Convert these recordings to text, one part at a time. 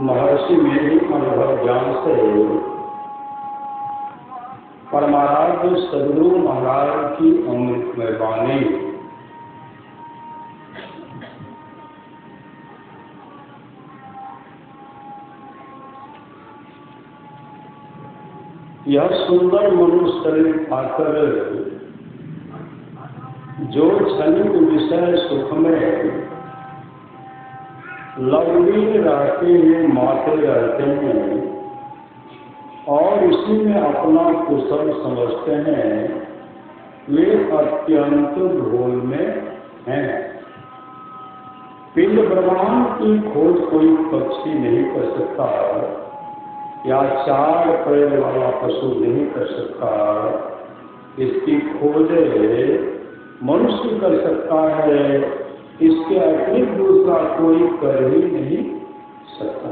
महर्षि मेरी अनुभव ज्ञान से परमाराध्य सदगुरु महाराज की अमृतमय वाणी यह सुंदर मनुष्य शरीर पाकर जो क्षणिक विषय सुख में लवलीन रहते हैं, माते रहते हैं और इसी में अपना कुशल समझते हैं, वे अत्यंत भूल में हैं। पिंड ब्रह्मांड की खोज कोई पक्षी नहीं कर सकता या चार पैर वाला पशु नहीं कर सकता। इसकी खोज मनुष्य कर सकता है, इसके अतिरिक्त दूसरा कोई कर ही नहीं सकता।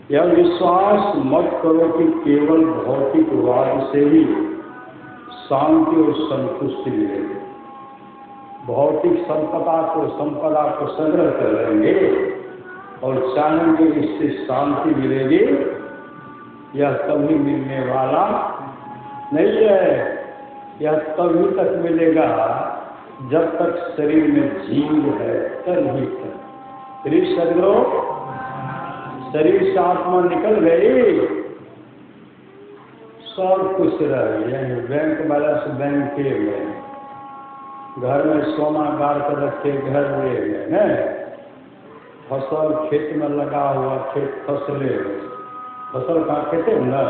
यह विश्वास मत करो कि केवल भौतिकवाद से ही शांति और संतुष्टि मिलेगी। भौतिक संपदा को संग्रह कर लेंगे और चाहेंगे इससे शांति मिलेगी, यह कभी मिलने वाला नहीं है। यह तभी तक मिलेगा जब तक शरीर में जीव है, तभी तक। शरीर सदगुरु, शरीर से आत्मा निकल गई, सब कुछ रह गया। बैंक बैलेंस बैंक के गए, घर में सोना गाड़ कर रखे, घर ले गए न, फसल खेत में लगा हुआ, खेत फसले, फसल कहाँ खेते न,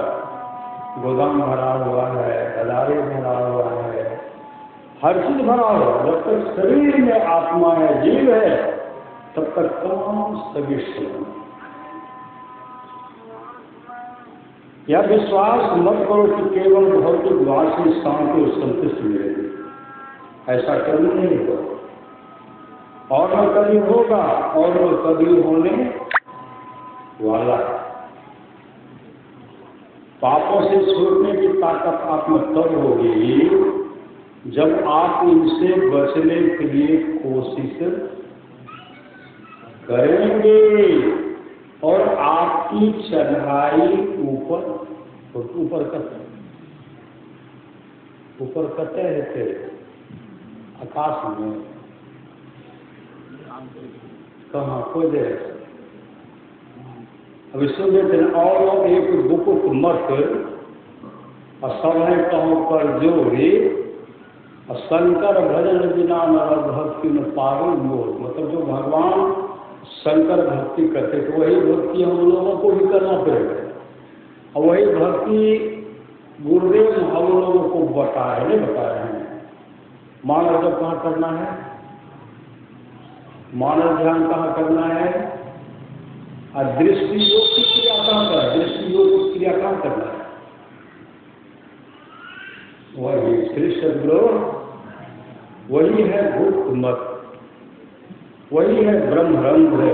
गोदाम भरा हुआ है, अदारे भरा हुआ है, हर चीज भरा हुआ। जब तक शरीर में आत्मा है, जीव है, तब तक तमाम सभी सुन। यह विश्वास मत करो कि केवल भौतिक वासी शांति और संतुष्टि मिलेगी। ऐसा कभी नहीं होगा और न कभी होगा और न कभी होने वाला। पापों से छूटने की ताकत आप में तब होगी जब आप इनसे बचने के लिए कोशिश करेंगे और आपकी चढ़ाई ऊपर करते रहते आकाश में कहाँ कोई दे। अभी सुन लेते हैं, और एक बुकुट मत समय कहों पर जोड़ी शंकर भजन बिना नर भक्ति में पागल मोर। मतलब जो भगवान शंकर भक्ति करते तो वही भक्ति हम लोगों को भी करना पड़ेगा, और वही भक्ति गुरुदेव हम लोगों को बताए नहीं बता रहे हैं। मानव जब कहाँ करना है, मानव ध्यान कहाँ करना है, और दृष्टि योग की क्रिया कहाँ करना है, दृष्टि योग की क्रिया कहाँ करना है, वही श्री सदगुरु, वही है गुप्त मत, वही है ब्रह्मरंध्र,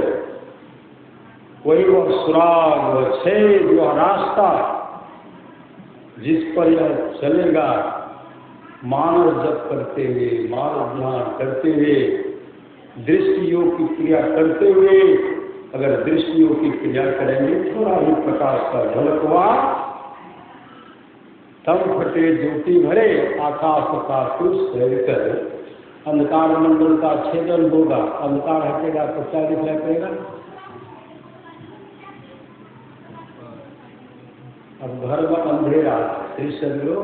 वही वह सुराग, वह छेद, वह रास्ता जिस पर यह चलेगा। मानव जप करते हुए, मानव ध्यान करते हुए, दृष्टि योग की क्रिया करते हुए, अगर दृष्टि योग की क्रिया करेंगे, थोड़ा भी प्रकाश का झलक हुआ, तब फटे ज्योति भरे आकाश का सैर कर अंधकार मंडल का छेदन होगा। अंधकार हटेगा तो क्या दिखाई पड़ेगा? अब घर में अंधेरा, श्री सदगुरु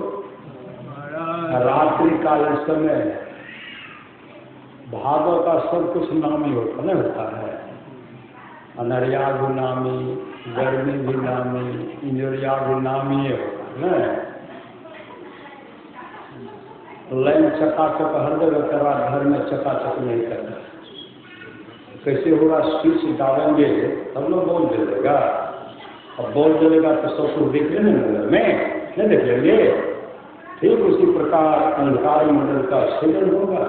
रात्रि काल समय भागव का सब कुछ नामी होता नहीं होता है। अनरिया भी नामी, गर्मी भी नामी, इंजरिया भी नामी होता है। लाइन चकाचक हर जगह करा, घर में चकाचक नहीं करना। कैसे होगा? स्विच डालेंगे तब लोग बोल देगा, अब बोल देगा तो सब कुछ देख लेंगे घर में, नहीं देख लेंगे। ठीक उसी प्रकार अंधकार मंडल का छेदन होगा।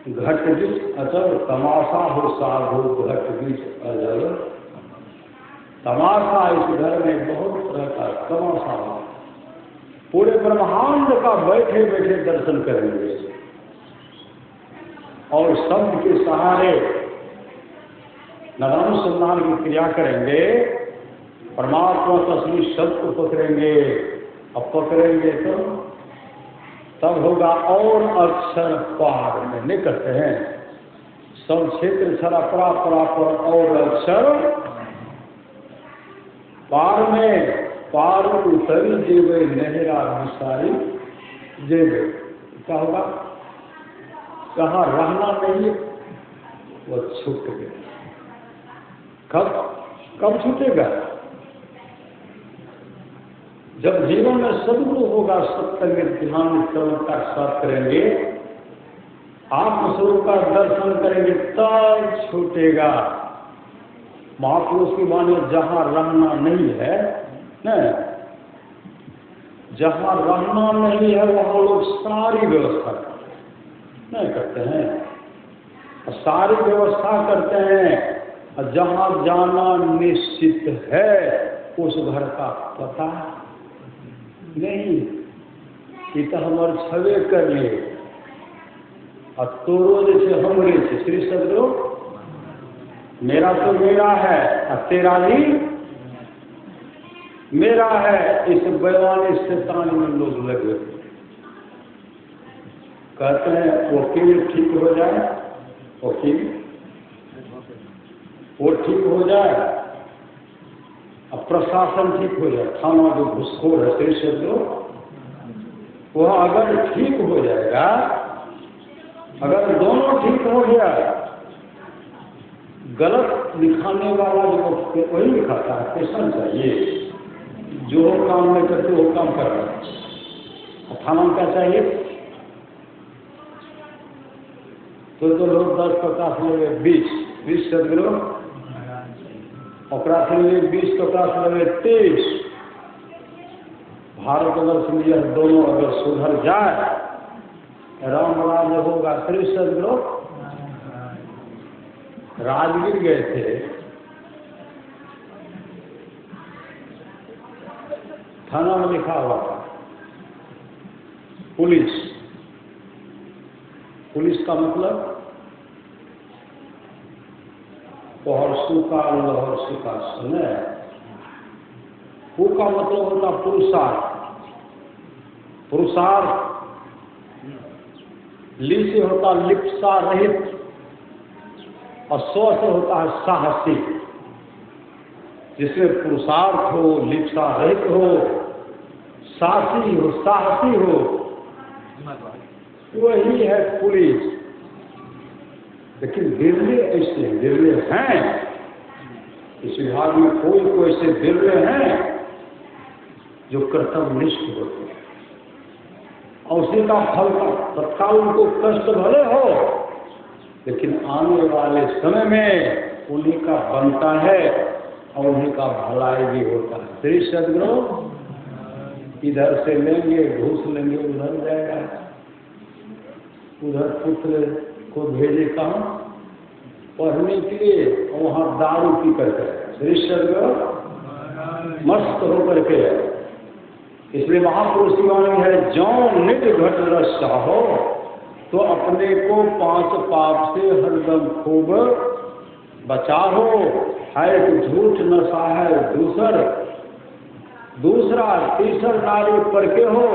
घट बीच अचल तमाशा हो साधु, घट बीच अचल तमाशा। इस घर में बहुत तरह का तमाशा हो, पूरे ब्रह्मांड का बैठे बैठे दर्शन करेंगे और शब्द के सहारे नानानुसंधान की क्रिया करेंगे, परमात्मा का असली सत्य पकड़ेंगे। अब पकड़ेंगे तो तब होगा और अक्षर पार में नहीं करते हैं। सब क्षेत्र छरा परा पर और अक्षर पार में, पार उतरी जेवे नहरा विसारी जेवे। क्या होगा? कहाँ रहना नहीं, वो छूट गया। कब छूटेगा? जब जीवन में सदगुरु होगा, सत्संग ध्यान सरलता के साथ करेंगे, आत्मस्वरूप का दर्शन करेंगे, तब छूटेगा। महापुरुष की वाणी जहां रहना नहीं है न, जहां रहना नहीं है वहां लोग सारी व्यवस्था नहीं करते हैं, सारी व्यवस्था करते हैं। और जहां जाना निश्चित है उस घर का पता नहीं, ये तो हमारे छवे कर लिए। और तोरो जैसे हमरे से श्री सदगुरु, मेरा तो मेरा है और तेरा भी मेरा है। इस बैवानी शैतान में लोग लगे कहते हैं वकील ठीक हो जाए, वकील वो ठीक हो जाए, अब प्रशासन ठीक हो जाए। थाना जो घुसखोर है श्री सदगुरु, वह अगर ठीक हो जाएगा, अगर दोनों ठीक हो गया, गलत लिखाने वाला जो वही लिखाता है, कैसा चाहिए? जो काम नहीं करते वो काम कर रहा है। थाना में क्या चाहिए? तो लोग 10-50 लगे 20 सदगुरु, और 20-50 लगे 23। भारत वर्ष में यह दोनों अगर सुधर जाए, राम राज्य होगा। श्री सदगुरु राजगीर गए थे, थाना में लिखा हुआ था पुलिस। पुलिस का मतलब पहरसू का लहरसू का सुने। वो का मतलब होता पुरुषार्थ। पुरुषार्थ ली से होता लिप्सा रहित, और स्व से होता है साहसी। जिसमें पुरुषार्थ हो, लिप्सा रहित हो, साहसी हो, साहसी हो, वही है पुलिस। लेकिन बिरले ऐसे बिरले हैं, इस विभाग में कोई ऐसे बिरले हैं जो कर्तव्यनिष्ठ होते हैं, और उसी का फल का तत्काल उनको कष्ट भले हो, लेकिन आने वाले समय में उन्हीं का बनता है और उन्हीं का भलाई भी होता है। श्री सदगुरु इधर से लेंगे, घूस लेंगे, उधर जाएगा, उधर पुत्र को भेजे कहाँ पढ़ने के लिए, और वहाँ दारू पी करके श्री सदगुरु मस्त होकर के। इसलिए महापुरुष की वाणी है, जौं निज घट रस चाहो तो अपने को 5 पाप से हरदम खूब बचाओ। है तो झूठ नशा है दूसरा, तीसर नारी पर के हो,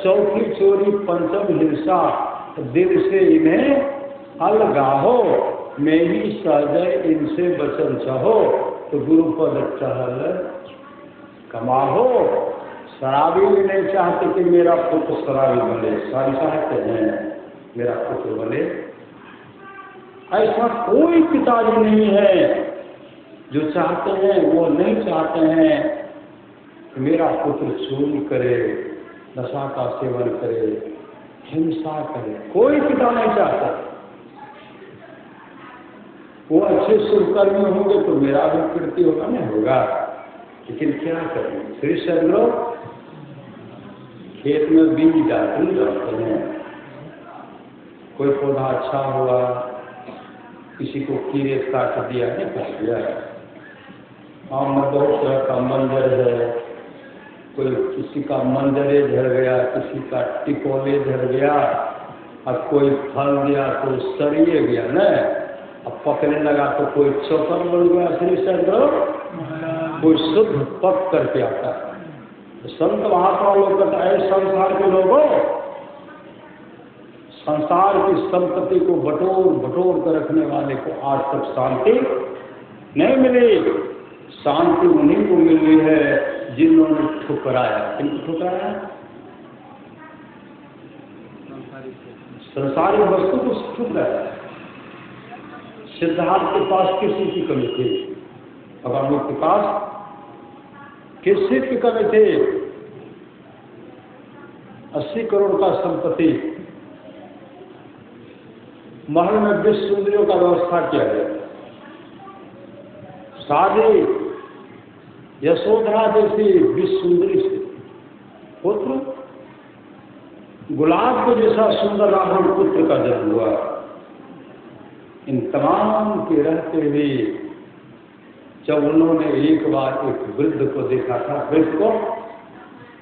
चौथी चोरी, पंचम हिंसा, दिल से इन्हें अलगाहो। मैं ही सहजय इनसे बचन चाहो, तो गुरुपद चहल कमाहो। शराबी भी नहीं चाहते कि मेरा पुत्र शराबी बने, सारी चाहते हैं मेरा पुत्र बने। ऐसा कोई पिताजी नहीं है जो चाहते हैं, वो नहीं चाहते हैं कि मेरा पुत्र चोरी करे, नशा का सेवन करे, हिंसा करे। कोई पिता नहीं चाहता। वो अच्छे शुभकर्मी होंगे तो मेरा भी कीर्ति होगा, नहीं होगा। लेकिन क्या करें, श्री सदगुरु खेत में बीज डालते हैं। कोई पौधा अच्छा हुआ, किसी को कीड़े काट दिया, नहीं काट दिया। आम में बहुत तरह का मंजर है, कोई किसी का मंजरे झड़ गया, किसी का टिकोले झड़ गया, और कोई फल दिया तो सड़िए गया न। अब पकने लगा तो कोई चौकर बन गया श्री सदगुरु, कोई शुद्ध पक करके आता है। तो संत महात्मा लोग कहते हैं संसार के लोगों, संसार की संपत्ति को बटोर बटोर कर रखने वाले को आज तक शांति नहीं मिली। शांति उन्हीं को मिल रही है जिन्होंने ठुकराया। किनको ठुकराया? संसारिक वस्तु को ठुकराया। सिद्धार्थ के पास किसी की कमी थी? भगवान के पास किसी की कमी थी? 80 करोड़ का संपत्ति, महल में 20 सुंदरियों का व्यवस्था किया गया। शादी यशोधरा जैसी 20 सुंदरी से पुत्र, गुलाब को जैसा सुंदर रावण पुत्र का जन्म हुआ। इन तमाम के रहते हुए जब उन्होंने एक बार एक वृद्ध को देखा था, वृद्ध को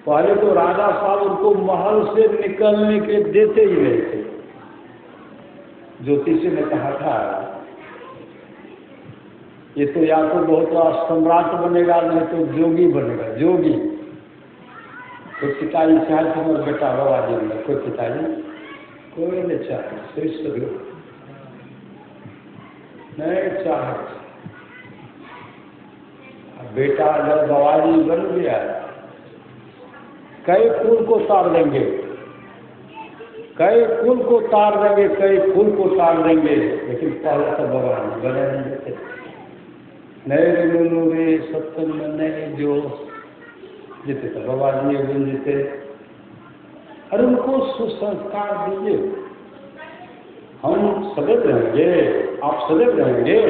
पहले तो राजा साहब उनको महल से निकलने के देते ही नहीं थे। ज्योतिषी ने कहा था ये तो या तो बहुत बड़ा सम्राट बनेगा, नहीं तो जोगी बनेगा। जोगी कोई पिताजी चाहे तुम्हारा बेटा बाबा जी में, कोई पिताजी कोई नहीं चाहे, श्री नहीं चाहे। बेटा अगर बाबाजी बन गया, कई कुल को तार देंगे, कई कुल को तार देंगे, कई कुल को तार देंगे, लेकिन पहले तो भगवान बने नहीं देते। नए रे सत्संग में नहीं जो जीते तो बाबा जी बन जीते। अरे उनको सुसंस्कार दीजिए। हम सदैव रहेंगे, आप सदैव रहेंगे।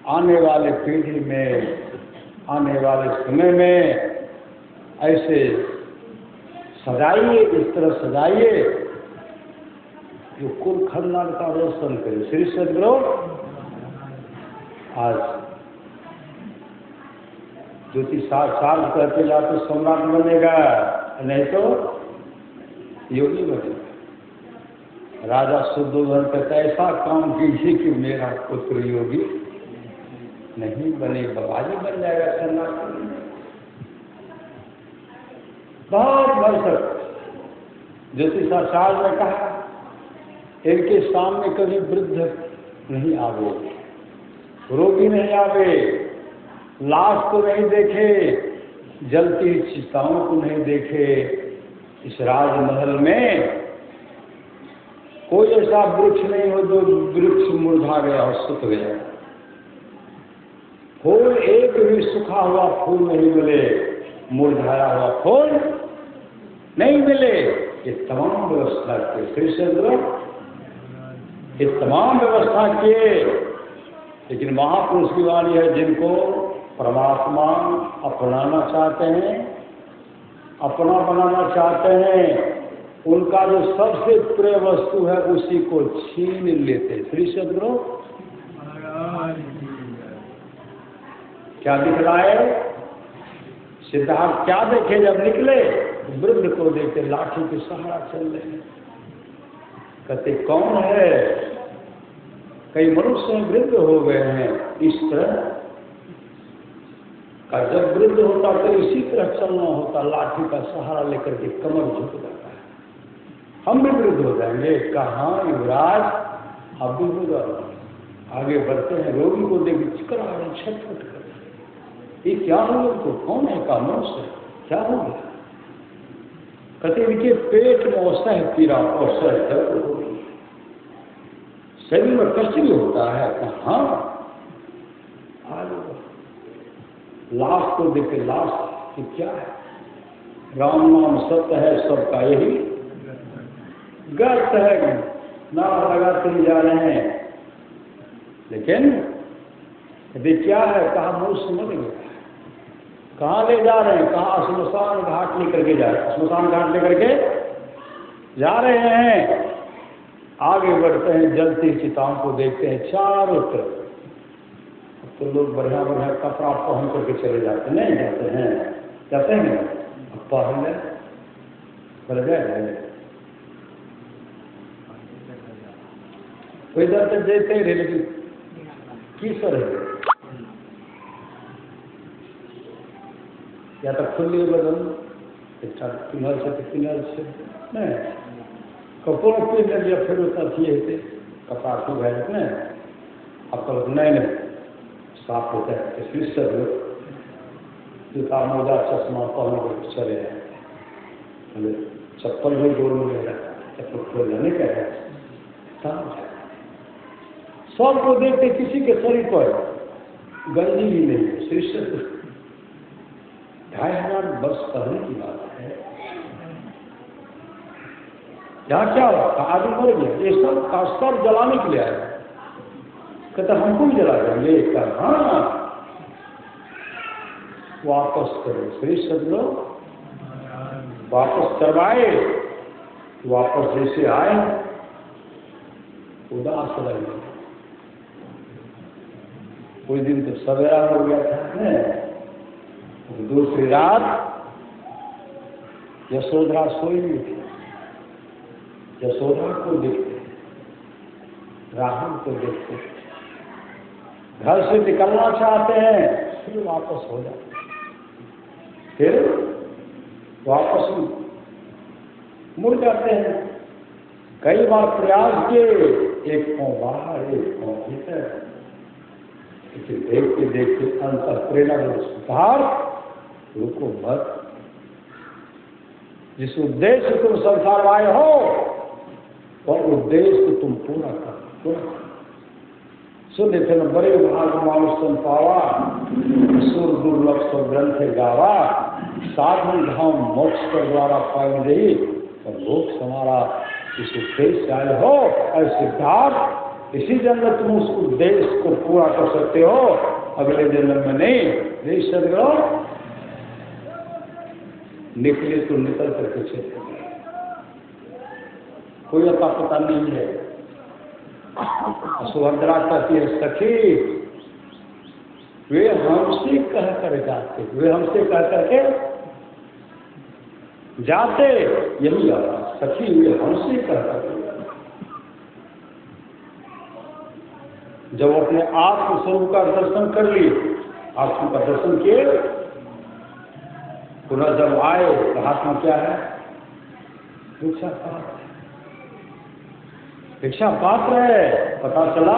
आने वाले पीढ़ी में, आने वाले समय में ऐसे सजाइए, इस तरह सजाइए जो कुल खानदान का रोशन करे। श्री सदगुरु आज ज्योति साल कहते जा तो सम्राट बनेगा, नहीं तो योगी बनेगा। राजा शुद्धोधन कहता ऐसा काम कीजिए कि मेरा पुत्र योगी नहीं बने, बाबाजी बन जाएगा। सन्यासी बहुत भरसक ज्योतिषाचार्य ने कहा इनके सामने कभी वृद्ध नहीं आवे, रोगी नहीं आवे, लाश को नहीं देखे, जलती चिताओं को नहीं देखे। इस राजमहल में कोई ऐसा वृक्ष नहीं हो जो वृक्ष मुरझा गया और सूख गया। फूल एक भी सूखा हुआ फूल नहीं मिले, मुरझाया हुआ फूल नहीं मिले। ये तमाम व्यवस्था किए श्री सदगुरु, ये तमाम व्यवस्था किए। लेकिन महापुरुष की वाणी है जिनको परमात्मा अपनाना चाहते हैं, अपना बनाना चाहते हैं, उनका जो सबसे प्रिय वस्तु है उसी को छीन लेते। श्री सदगुरु क्या दिख रहा है? सिद्धार्थ क्या देखे जब निकले? वृद्ध को देखे लाठी के सहारा चल रहे हैं। कहते कौन है? कई मनुष्य वृद्ध हो गए हैं। इस तरह का जब वृद्ध होता तो इसी तरह चलना होता, लाठी का सहारा लेकर के कमर झुक जाता है। हम भी वृद्ध हो जाएंगे। कहाँ युवराज, अब भी हो जाओ। आगे बढ़ते हैं, रोगी को देख चिकरा रहे, छटपट कर, ये क्या हो गया? तो कौन है का मनुष्य, क्या हो गया? कहते इनके पेट में औसह पीड़ा, औसह दर्द हो गई, शरीर में कष्ट भी होता है। कहाँ लाश को देखे, लाश कि क्या है? राम नाम सत्य है, सबका यही गर्त है, नारा लगाते जा रहे हैं। लेकिन यदि क्या है? कहा मनुष्य मर गया। कहाँ ले जा रहे हैं? कहाँ? श्मशान घाट लेकर के जा रहे हैं। श्मशान घाट लेकर के जा रहे हैं। आगे बढ़ते हैं, जलती चिताओं को देखते हैं चारों तरफ। तो लोग बढ़िया बढ़िया कपड़ा पहन करके चले जाते नहीं जाते हैं, जाते हैं पहले चल गए। कोई दर तक देते ही रहे, लेकिन कीसर है या तो खुले बदन किनार से किनार से नहीं कपड़ों पे या फिर उतना किए थे कपड़ा को गए ने अब तो नहीं साफ होता है इसलिए सब जूता मोजा चश्मा पहन कर चले हैं चप्पल भी गोल में रहा चप्पल खोल जाने का है सबको देखते किसी के शरीर पर गंजी भी नहीं है श्री 2500 वर्ष पहले की बात है यहाँ क्या हुआ आदमी मर गया ये सब कास्तर जलाने के लिए आया कहता हमको भी जला देंगे हाँ वापस करो श्री सदलो वापस करवाए वापस जैसे आए उदास रहेंगे कोई दिन तो सवेरा हो गया था दूसरी रात यशोधरा सोई हुई थी यशोधरा को देखते राहुल को देखते घर से निकलना चाहते हैं फिर वापस हो जाते फिर वापस मुड़ जाते हैं कई बार प्रयास किए एक पाँव बाहर एक पाँव भीतर लेकिन देखते देखते अंतर प्रेरणा में सुधार रुको मत जिस उद्देश्य से तुम संसार आए हो वह उद्देश्य तुम पूरा कर सुन थे न बड़े भाग मानुष संपावा सुर दुर्लभ सब ग्रंथ गावा साधन धाम मोक्ष के द्वारा पाई रही और लोक समारा इस उद्देश्य से आए हो और सिद्धार्थ इसी जन्म तुम उस उद्देश्य को पूरा कर सकते हो अगले जन्म में नहीं निश्चित करो निकले तो निकल करके चले कोई अता पता नहीं है सुभद्रा कहती है सखी वे हमसे कह कर जाते वे हमसे कह करके जाते यही आवाज सखी वे हमसे कह करके जब अपने आत्म स्वरूप का दर्शन कर लिए आत्म का दर्शन किए पुनः जब आए तो हाथ में क्या है भिक्षा पात्र है पता चला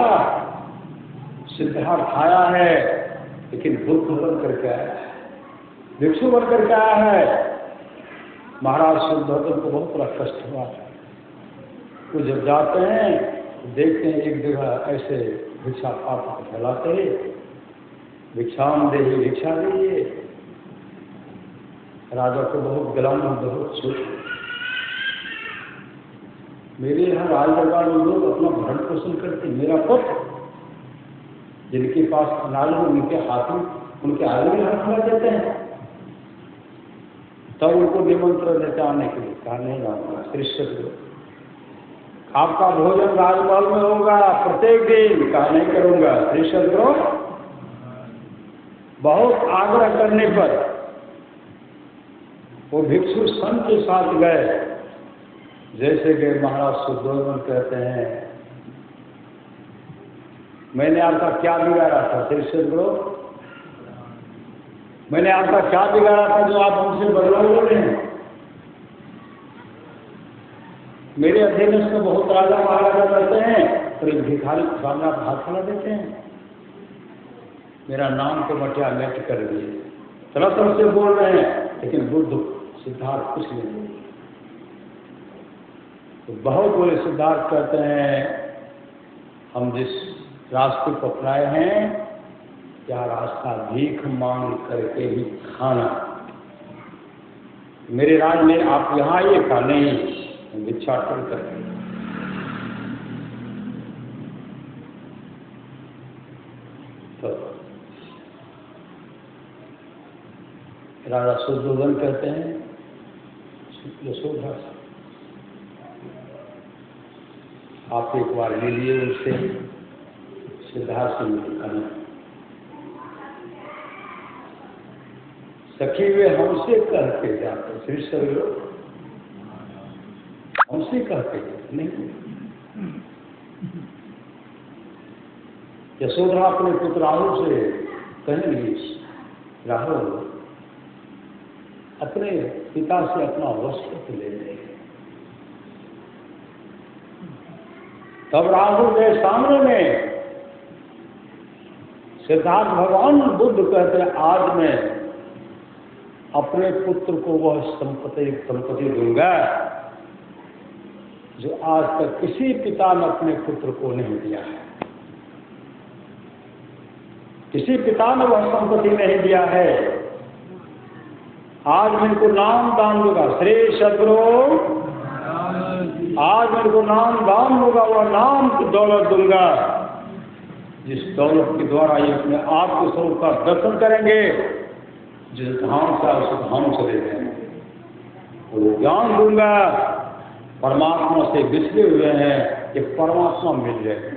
सिद्धार्थ आया है लेकिन बुद्ध बन करके आया है भिक्षु बन करके आया है महाराज शुद्धोधन को बहुत बड़ा कष्ट हुआ वो जब जाते हैं तो देखते हैं एक जगह ऐसे भिक्षा पात्र फैलाते हैं भिक्षाम दे भिक्षा दीजिए राजा को बहुत गलाम बहुत सुख मेरे यहाँ राज दरबार में लोग अपना भरण पोषण करते मेरा पुत्र जिनके पास अनाज हो उनके हाथ में उनके आगे में हाथ लगा देते हैं तब उनको निमंत्रण देते आने के लिए कहा नहीं जाऊंगा श्रेष्ठ आपका भोजन राजमहल में होगा प्रत्येक दिन कहा नहीं करूंगा श्रेष्ठ करो बहुत आग्रह करने पर वो भिक्षु संत के साथ गए जैसे कि महाराज शुद्धोधन कहते हैं मैंने आपका क्या बिगाड़ा था श्रेष्ठ करो मैंने आपका क्या बिगाड़ा था जो आप हमसे बदलाव हो रहे हैं मेरे अधीन में बहुत राजा महाराजा रहते हैं और एक भिखारी सामने आप हाथ खड़ा देते हैं मेरा नाम तो मटिया मेट कर दिए तरह तरह से बोल रहे हैं लेकिन बुद्ध सिद्धार्थ कुछ नहीं बोले तो बहुत बड़े सिद्धार्थ कहते हैं हम जिस रास्ते को अपनाए हैं क्या रास्ता भीख मांग करके ही खाना मेरे राज में आप यहाँ आइए का नहीं भिक्षाटन करके तो राजा शुद्धोधन कहते हैं यशोधरा आप एक बार ले लिए उससे सिद्धार्थ से मिलकर सखी वे हमसे कह के जाते श्री सर हमसे कह के जाते नहीं यशोधरा अपने पुत्र राहुल से कहेंगी, राहुल अपने पिता से अपना वस्त्र ले ले। तब राहुल के सामने में सिद्धार्थ भगवान बुद्ध कहते हैं, आज मैं अपने पुत्र को वह संपत्ति दूंगा जो आज तक किसी पिता ने अपने पुत्र को नहीं दिया है। किसी पिता ने वह संपत्ति नहीं दिया है। आज मैं इनको नाम दान दूंगा, श्रेष्ठ सद्गुरु, आज मैं इनको नाम दान दूंगा, वह नाम की दौलत दूंगा जिस दौलत के द्वारा ये अपने आप के स्वरूप का दर्शन करेंगे, जिस धाम से उस धाम चले जाएंगे। वो ज्ञान दूंगा, परमात्मा से बिछड़े हुए हैं कि परमात्मा मिल जाए।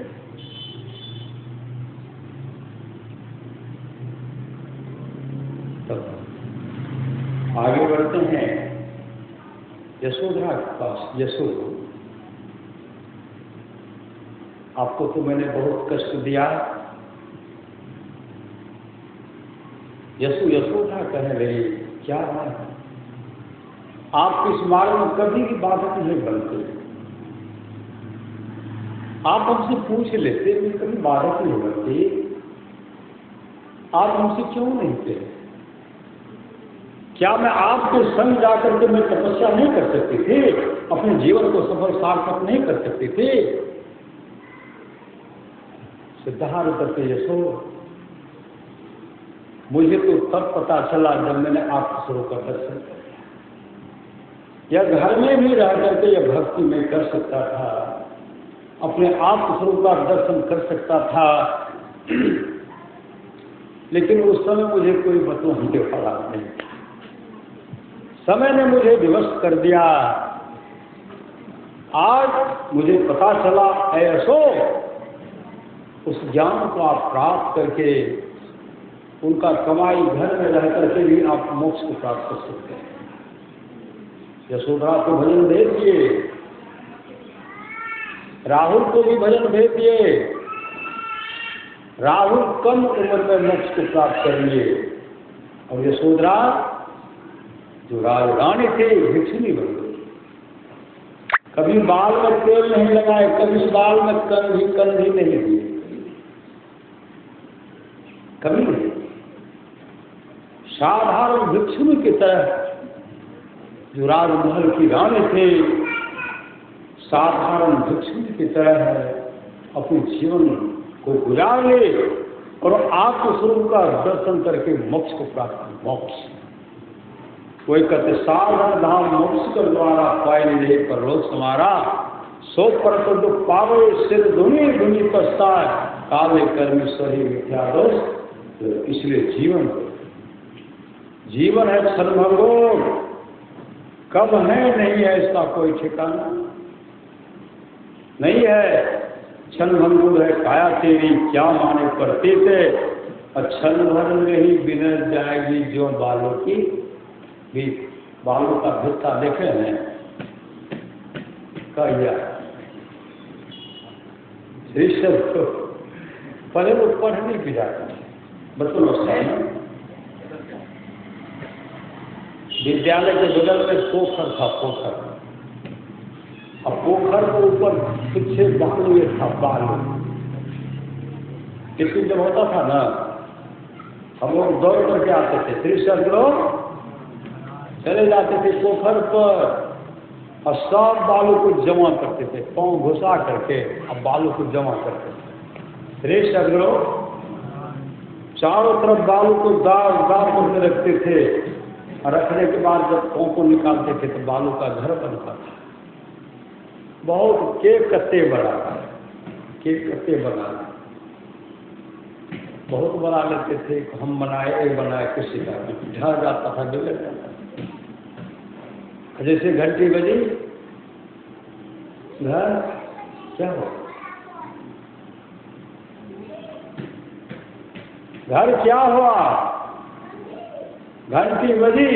आगे बढ़ते हैं यशोधरा के पास। यशोदा, आपको तो मैंने बहुत कष्ट दिया। यशोधरा कह रही, क्या बात, आप इस मार्ग में कभी भी बाधक नहीं बनते। आप हमसे पूछ लेते, मैं कभी बाधक नहीं बनती। आप हमसे क्यों नहीं थे? क्या मैं आपके संग जाकर के मैं तपस्या नहीं कर सकती थी? अपने जीवन को सफल सार्थक नहीं कर सकती थी? सिद्धार्थ करते, यशो मुझे तो तब पता चला जब मैंने आपके स्वरूप का दर्शन किया। यह घर में भी रह करके यह भक्ति में कर सकता था, अपने आप के स्वरूप का दर्शन कर सकता था, लेकिन उस समय मुझे कोई बतलाने वाला नहीं। समय ने मुझे विवश कर दिया। आज मुझे पता चला, ऐसो उस ज्ञान को आप प्राप्त करके उनका कमाई घर में रह करके भी आप मोक्ष को प्राप्त कर सकते हैं। यशोधरा को भजन भेज दिए, राहुल को भी भजन भेज दिए। राहुल कम उम्र में मोक्ष को प्राप्त कर लिए और यशोधरा जो राजरानी थी भिक्षुनी बन गई। कभी बाल में तेल नहीं लगाए, कभी बाल में कंघी नहीं दी, कभी नहीं। साधारण भिक्षुनी की तरह जो राजमहल की रानी थी, साधारण भिक्षुनी की तरह अपने जीवन को गुजार ले और आपके स्वरूप का दर्शन करके मोक्ष को प्राप्त। मोक्ष कोई कहते साधन धाम मोक्ष कर द्वारा पाए ले पर रोज समारा, सो पर तो पावे सिर धुनी धुनी पछताए, काले कर्मेश्वरी मिथ्या दोष। तो इसलिए जीवन है क्षणभंगुर, कब है नहीं है इसका कोई ठिकाना नहीं है। क्षणभंगुर है काया तेरी, क्या माने पड़ते थे, और क्षण भर में ही बिगड़ जाएगी जो बालों की भी। बालों का भित्ता देखे हैं क्या? तो पहले वो पढ़ने की जाता बच्चों विद्यालय के बगल में पोखर था, पोखर। अब पोखर के ऊपर पीछे बालू ये था, बालू। टिफिन जब होता था ना, हम लोग दौड़ करके आते थे, 30 लोग चले जाते थे पोखर पर और सब बालू को जमा करते थे, पाँव घुसा करके अब बालू को जमा करते थे। 30 लोग चारों तरफ बालू को दार करके रखते थे और रखने के बाद जब पाँव को निकालते थे तो बालू का घर बनता था। बहुत केक कत्ते बड़ा, केक कत्ते बना, बहुत बना लेते थे। हम बनाए किसी का ढह जाता था, बिगड़ जाता था। जैसे घंटी बजी, घर क्या हो, घर क्या हुआ, घंटी बजी,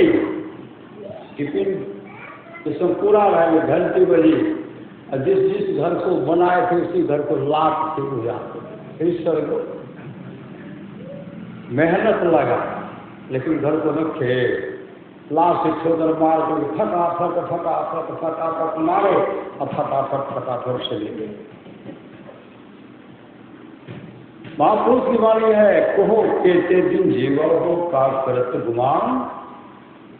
टिफिन इसमें पूरा रहे, घंटी बजी, और जिस घर को बनाए थे उसी घर को लात से उजाते थे। मेहनत लगा, लेकिन घर को रखे, लाश से ठोकर मार कर फटाफट मारे और फटाफट चले गए। महापुरुष की वाणी है, कहो केते दिन जीवा हो का करत गुमान,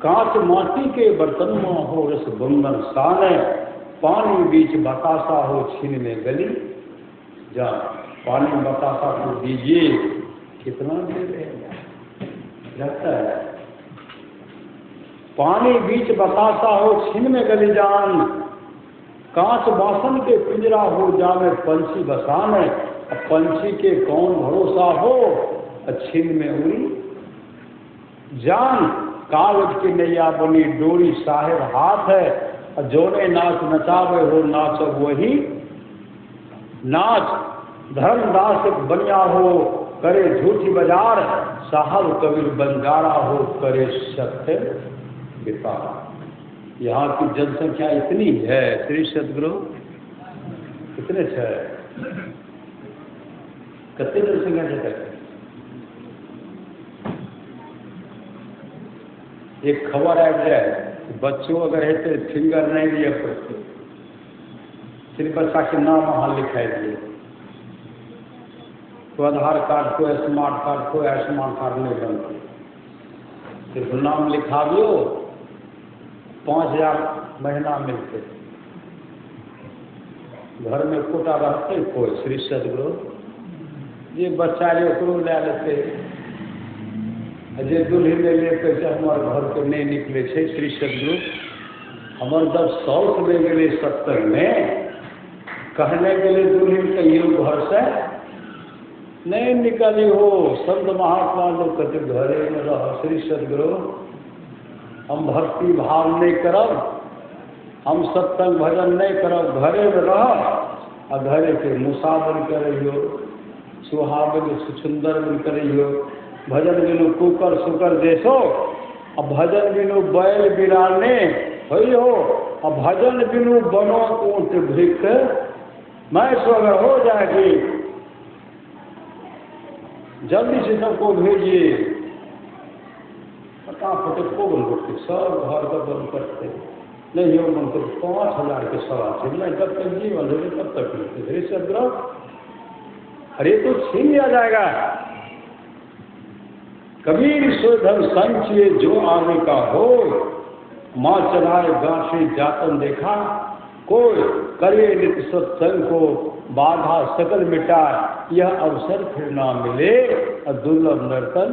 कांच माटी के बर्तन में हो रस बंधन सान, पानी बीच बतासा हो छीन में गली। जा पानी बतासा को दीजिए, कितना दे रहे रहता है। पानी बीच बतासा हो छीन में गली जान, कांच बासन के पिंजरा हो जावे पंछी बसान, पंछी के कौन भरोसा हो छीन में उड़ी जान। कागज की नैया बनी डोरी साहेब हाथ है, जोने नाच नचावे हो नाच वही नाच। धर्मदास बनिया हो करे झूठी बाजार, साहब कबीर बंजारा हो करे सत्य विपार। यहाँ की जनसंख्या इतनी है श्री सदगुरु, कितने है कितने जनसंख्या है। एक खबर आ जाए, बच्चों अगर है तो फिंगर नहीं दिया पड़ते, सिर्फ बच्चा के नाम वहाँ लिखाई दिए, तो आधार कार्ड को स्मार्ट कार्ड को स्मार्ट कार्ड नहीं बनते, सिर्फ नाम लिखा दियो, 5,000 महीना मिलते। घर में कोटा रहते कोई श्री सदगुरु, ये बच्चा ले लेते, जे दुल्ही ले कैसे हमारे घर के नहीं निकले छे श्री सदगुरु। हमारे जब साउथ में गए 70 में, कहने के लिए दुल्ही कहियो घर से नहीं निकली हो। संत महात्मा लोग कहते घरे में रह श्री सदगुरु, हम भक्ति भाव नहीं करब, हम सत्संग भजन नहीं करब, घरे में रह और घरे के मुसाफिर करियो, सुहावन सुंदर बन करियो। भजन बिनु कुकर सुकर देसो, अब भजन बिनु बैल बिराने हो, अब भजन बिनु बनो ऊंट भिक मैं अगर हो जाएगी। जल्दी से सबको भेजिए, फटाफट को बंद करते, सब घर का बंद करते नहीं हो, बंद करते 5,000 के सवाल नहीं, जब तक जीवन है तब तक मिलते। सदगुरु अरे तो छीन लिया जाएगा। कबीर सोधन संचिए जो आगे का हो, माँ चलाए गांसे जातन देखा, कोई करे नित्य सत्संग को बाधा सकल मिटाए, यह अवसर फिर ना मिले दुर्लभ नर्तन।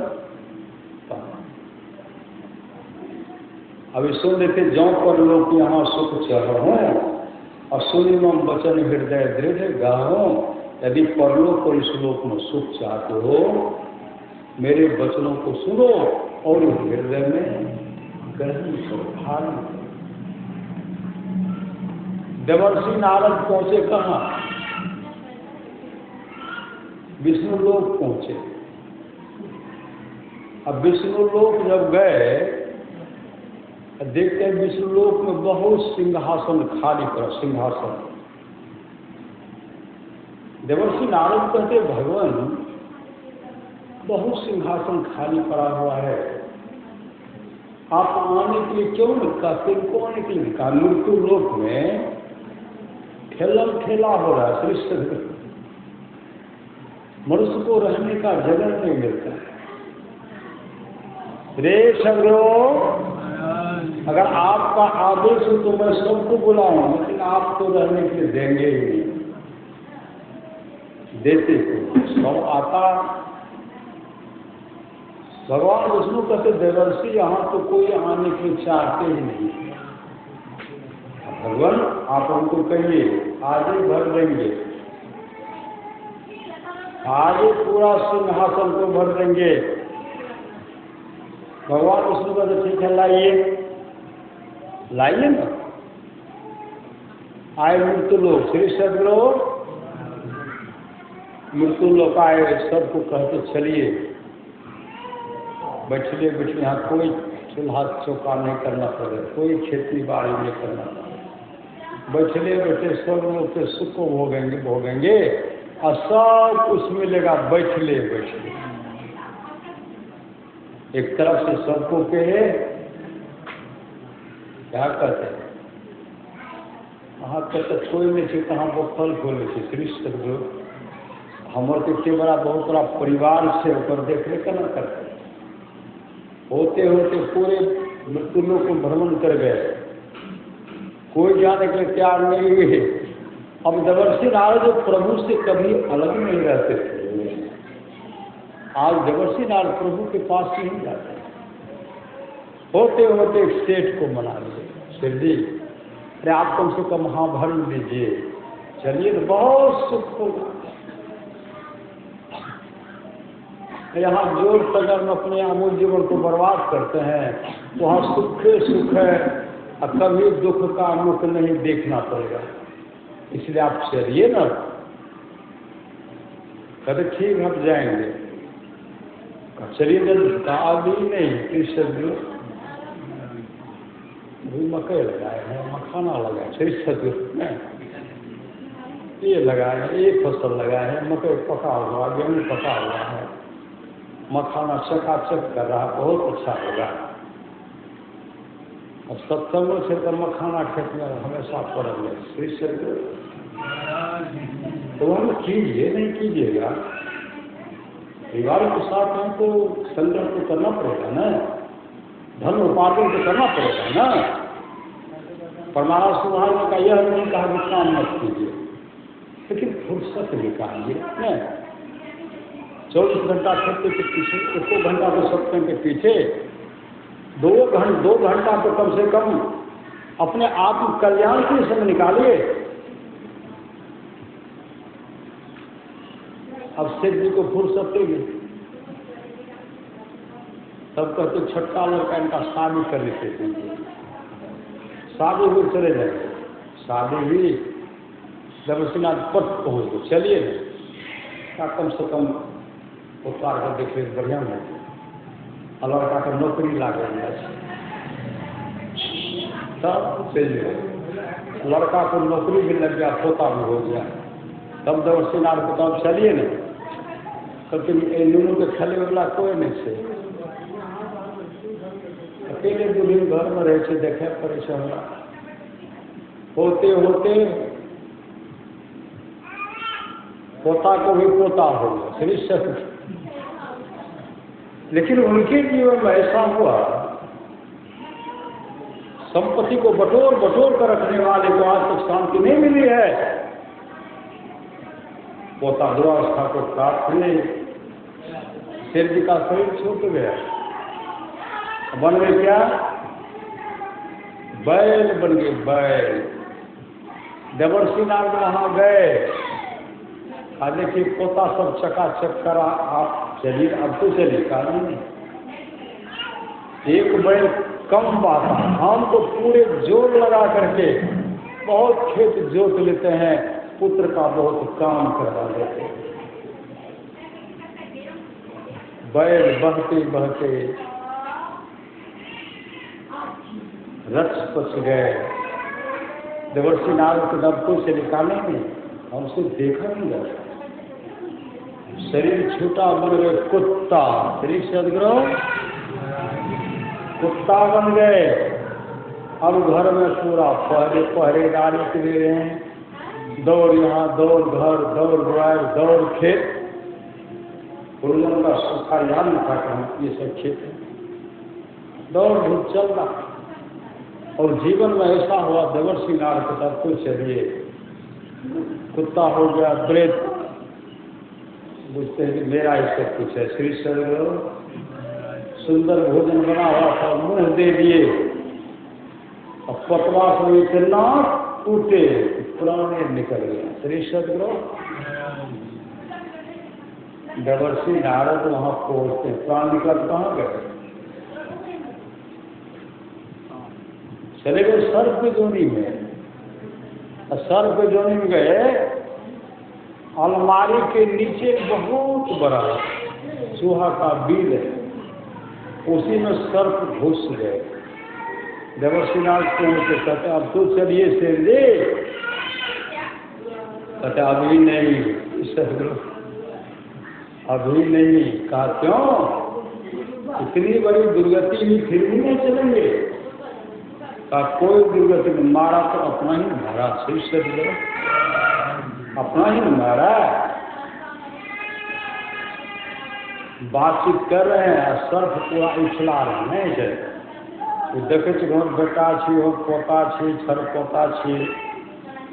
अभी सुन लेते जौ पर लोग यहाँ सुख चढ़ो और सुनि मम वचन हृदय दृढ़ गाहो। यदि परलोक और श्लोक में सुख चाहते हो, मेरे वचनों को सुनो और हृदय में ग्रहण करो। देवर्षि नारद पहुंचे कहाँ? विष्णु लोक पहुंचे। अब विष्णु लोक जब गए, देखते हैं विष्णु लोक में बहुत सिंहासन खाली पड़ा, सिंहासन। देवर्षि नारद कहते भगवान बहुत सिंहासन खाली पड़ा हुआ है, आप आने के लिए क्यों निकला? फिर को आने के लिए निकला? मृत्यु लोक में ठेलम ठेला हो रहा है श्री सदगुरु, मनुष्य को रहने का जगह नहीं मिलता है। रे सदगुरु अगर आपका आदेश हो तो मैं सबको बुलाऊं, लेकिन आप तो रहने के लिए देंगे ही नहीं, देते तो सब आता। भगवान विष्णु कहते देवर्षि यहाँ तो कोई आने की चाहते ही नहीं। भगवान आप हमको कहिए, आज ही भर देंगे, आज ही पूरा सिंहासन को भर देंगे। भगवान विष्णु कहते ठीक है लाइए, लाइए ना। आए मृत्यु लोग, श्री सदगुरु मृत्यु लोग आए, सबको कहते चलिए बैठिए बैठिए, यहाँ कोई चूल्हा चौका नहीं करना पड़ेगा, कोई खेती बाड़ी नहीं करना पड़ेगा, बैठले बैठे सब लोग के सुख को भोगेंगे और सब कुछ मिलेगा बैठले बैठले। एक तरफ से सबको के क्या कहते हैं अहाँ कहते कोई नहीं छे कहाँ बोतल खोले छे कृष्ण जो हमर तो इतने बड़ा बहुत बड़ा परिवार से ऊपर देख रेख न करते होते होते पूरे मृत्यु लोग को भ्रमण कर गए, कोई जाने के लिए तैयार नहीं हुए। अब देवर्षि नारद जो प्रभु से कभी अलग नहीं रहते थे, आज देवर्षि नारद प्रभु के पास नहीं जाते। होते होते एक सेठ को मना लिए, सेठ जी अरे आप कम से कम महाभरण लीजिए, चलिए तो बहुत सुख होगा। यहाँ जोर तगर में अपने अमूल जीवन को बर्बाद करते हैं, वहाँ सुख सुख है और कभी दुख का मुख नहीं देखना पड़ेगा, इसलिए आप चलिए ना। कहते ठीक हम जाएंगे, चलिए जल्दी अभी नहीं कृष्ण भी मकई लगाए हैं, मखाना लगाए कृष्ण ये लगाए हैं, एक फसल लगाए हैं, मकई पका हुआ, गेहूँ पका हुआ है, मखाना चकाचक कर रहा, बहुत अच्छा होगा। अब सत्संगों से तो मखाना खेत में हमेशा पड़ल है श्री से तो हम कीजिए नहीं कीजिएगा, परिवार के साथ हमको संग्रह तो करना पड़ेगा ना, धन उपार्जन तो करना पड़ेगा ना। परमाणु सुधार का यह नहीं कहा कि काम मत कीजिए, लेकिन फुर्सत निकालिए न। 24 घंटा सत्य के पीछे, 1 घंटा तो सत्य के पीछे, 2 घंटा तो कम से कम अपने आत्म कल्याण के समय निकालिए। अब सेठ जी को फुर्सत देगी, तब कहते छठा लड़का इनका शादी कर लेते थे, शादी भी चले जाएंगे, शादी भी देवर्षिनाथ पट पहुँच गए, चलिए ना क्या कम से कम उपकार कर देखे बढ़िया है, लड़का का नौकरी लागे तब चलिए, लड़का को नौकरी भी लग गया, पोता भी हो गया, तब देवर्षिनाथ को तब चलिए ना, क्योंकि नुनू के खेले वाला कोई नहीं से, अकेले दुल्हन घर में रहे थे, देखे परेशान होते होते पोता को भी पोता हो गया श्री सत्य। लेकिन उनके जीवन में ऐसा हुआ, संपत्ति को बटोर बटोर कर रखने वाले को आज तक शांति नहीं मिली है। पोता दुरावस्था को प्राप्त हुए, शेर जी का शरीर छूट गया, बन गए क्या, बैल बन गए बैल। देवर्षिनाथ वहाँ गए, आज देखिए पोता सब चकाचक करा, आप चलिए अब तो चलिए, कारण नहीं एक बैल कम बात, हम तो पूरे जोर लगा करके बहुत खेत जोत लेते हैं, पुत्र का बहुत काम करवा देते हैं। बैल बहते बहते रथ पच गए, देवर्षिनाथ के दबकों से निकालेंगे, हमसे देखा नहीं जाता, शरीर छोटा बन गए कुत्ता, श्री सदगुरु कुत्ता बन गए। अब घर में पूरा पहरेदारी के ले रहे हैं, दौड़ यहाँ दौड़ घर, दौड़ द्वार, दौड़ खेत, पूर्वजन का सूखा याद न था कि हम ये सब खेत हैं, दौड़ धूप चल रहा। और जीवन में ऐसा हुआ, देवर्षिनाथ के साथ तो चलिए, कुत्ता हो गया प्रेत, बुझते हैं कि मेरा ही सब कुछ है। श्री सदगुरु सुंदर भोजन बना हुआ था, मुंह दे दिए, और पतवा को इतना टूटे पुराने निकल गया। श्री सदगुरु देवर्षि नारद वहां पहुंचते, प्राण निकल कहाँ गए, चले गए सर्प जोनी में। सर्प जोनी में गए, अलमारी के नीचे बहुत बड़ा चूहा का बिल है, उसी में सर्प घुस गए। देवर्षिनाथ को कहते अब तो चलिए शेर जी, कहते अभी नहीं, अभी नहीं। कहा क्यों, इतनी बड़ी दुर्गति भी फिर भी नहीं चलेंगे। का कोई दुर्गति में मारा तो अपना ही मारा, शिष्य अपना ही मारा। बातचीत कर रहे हैं, सर्फ पूरा उछला रहे हैं। देखे घर बेटा छी हो पोता छी छर पोता छी,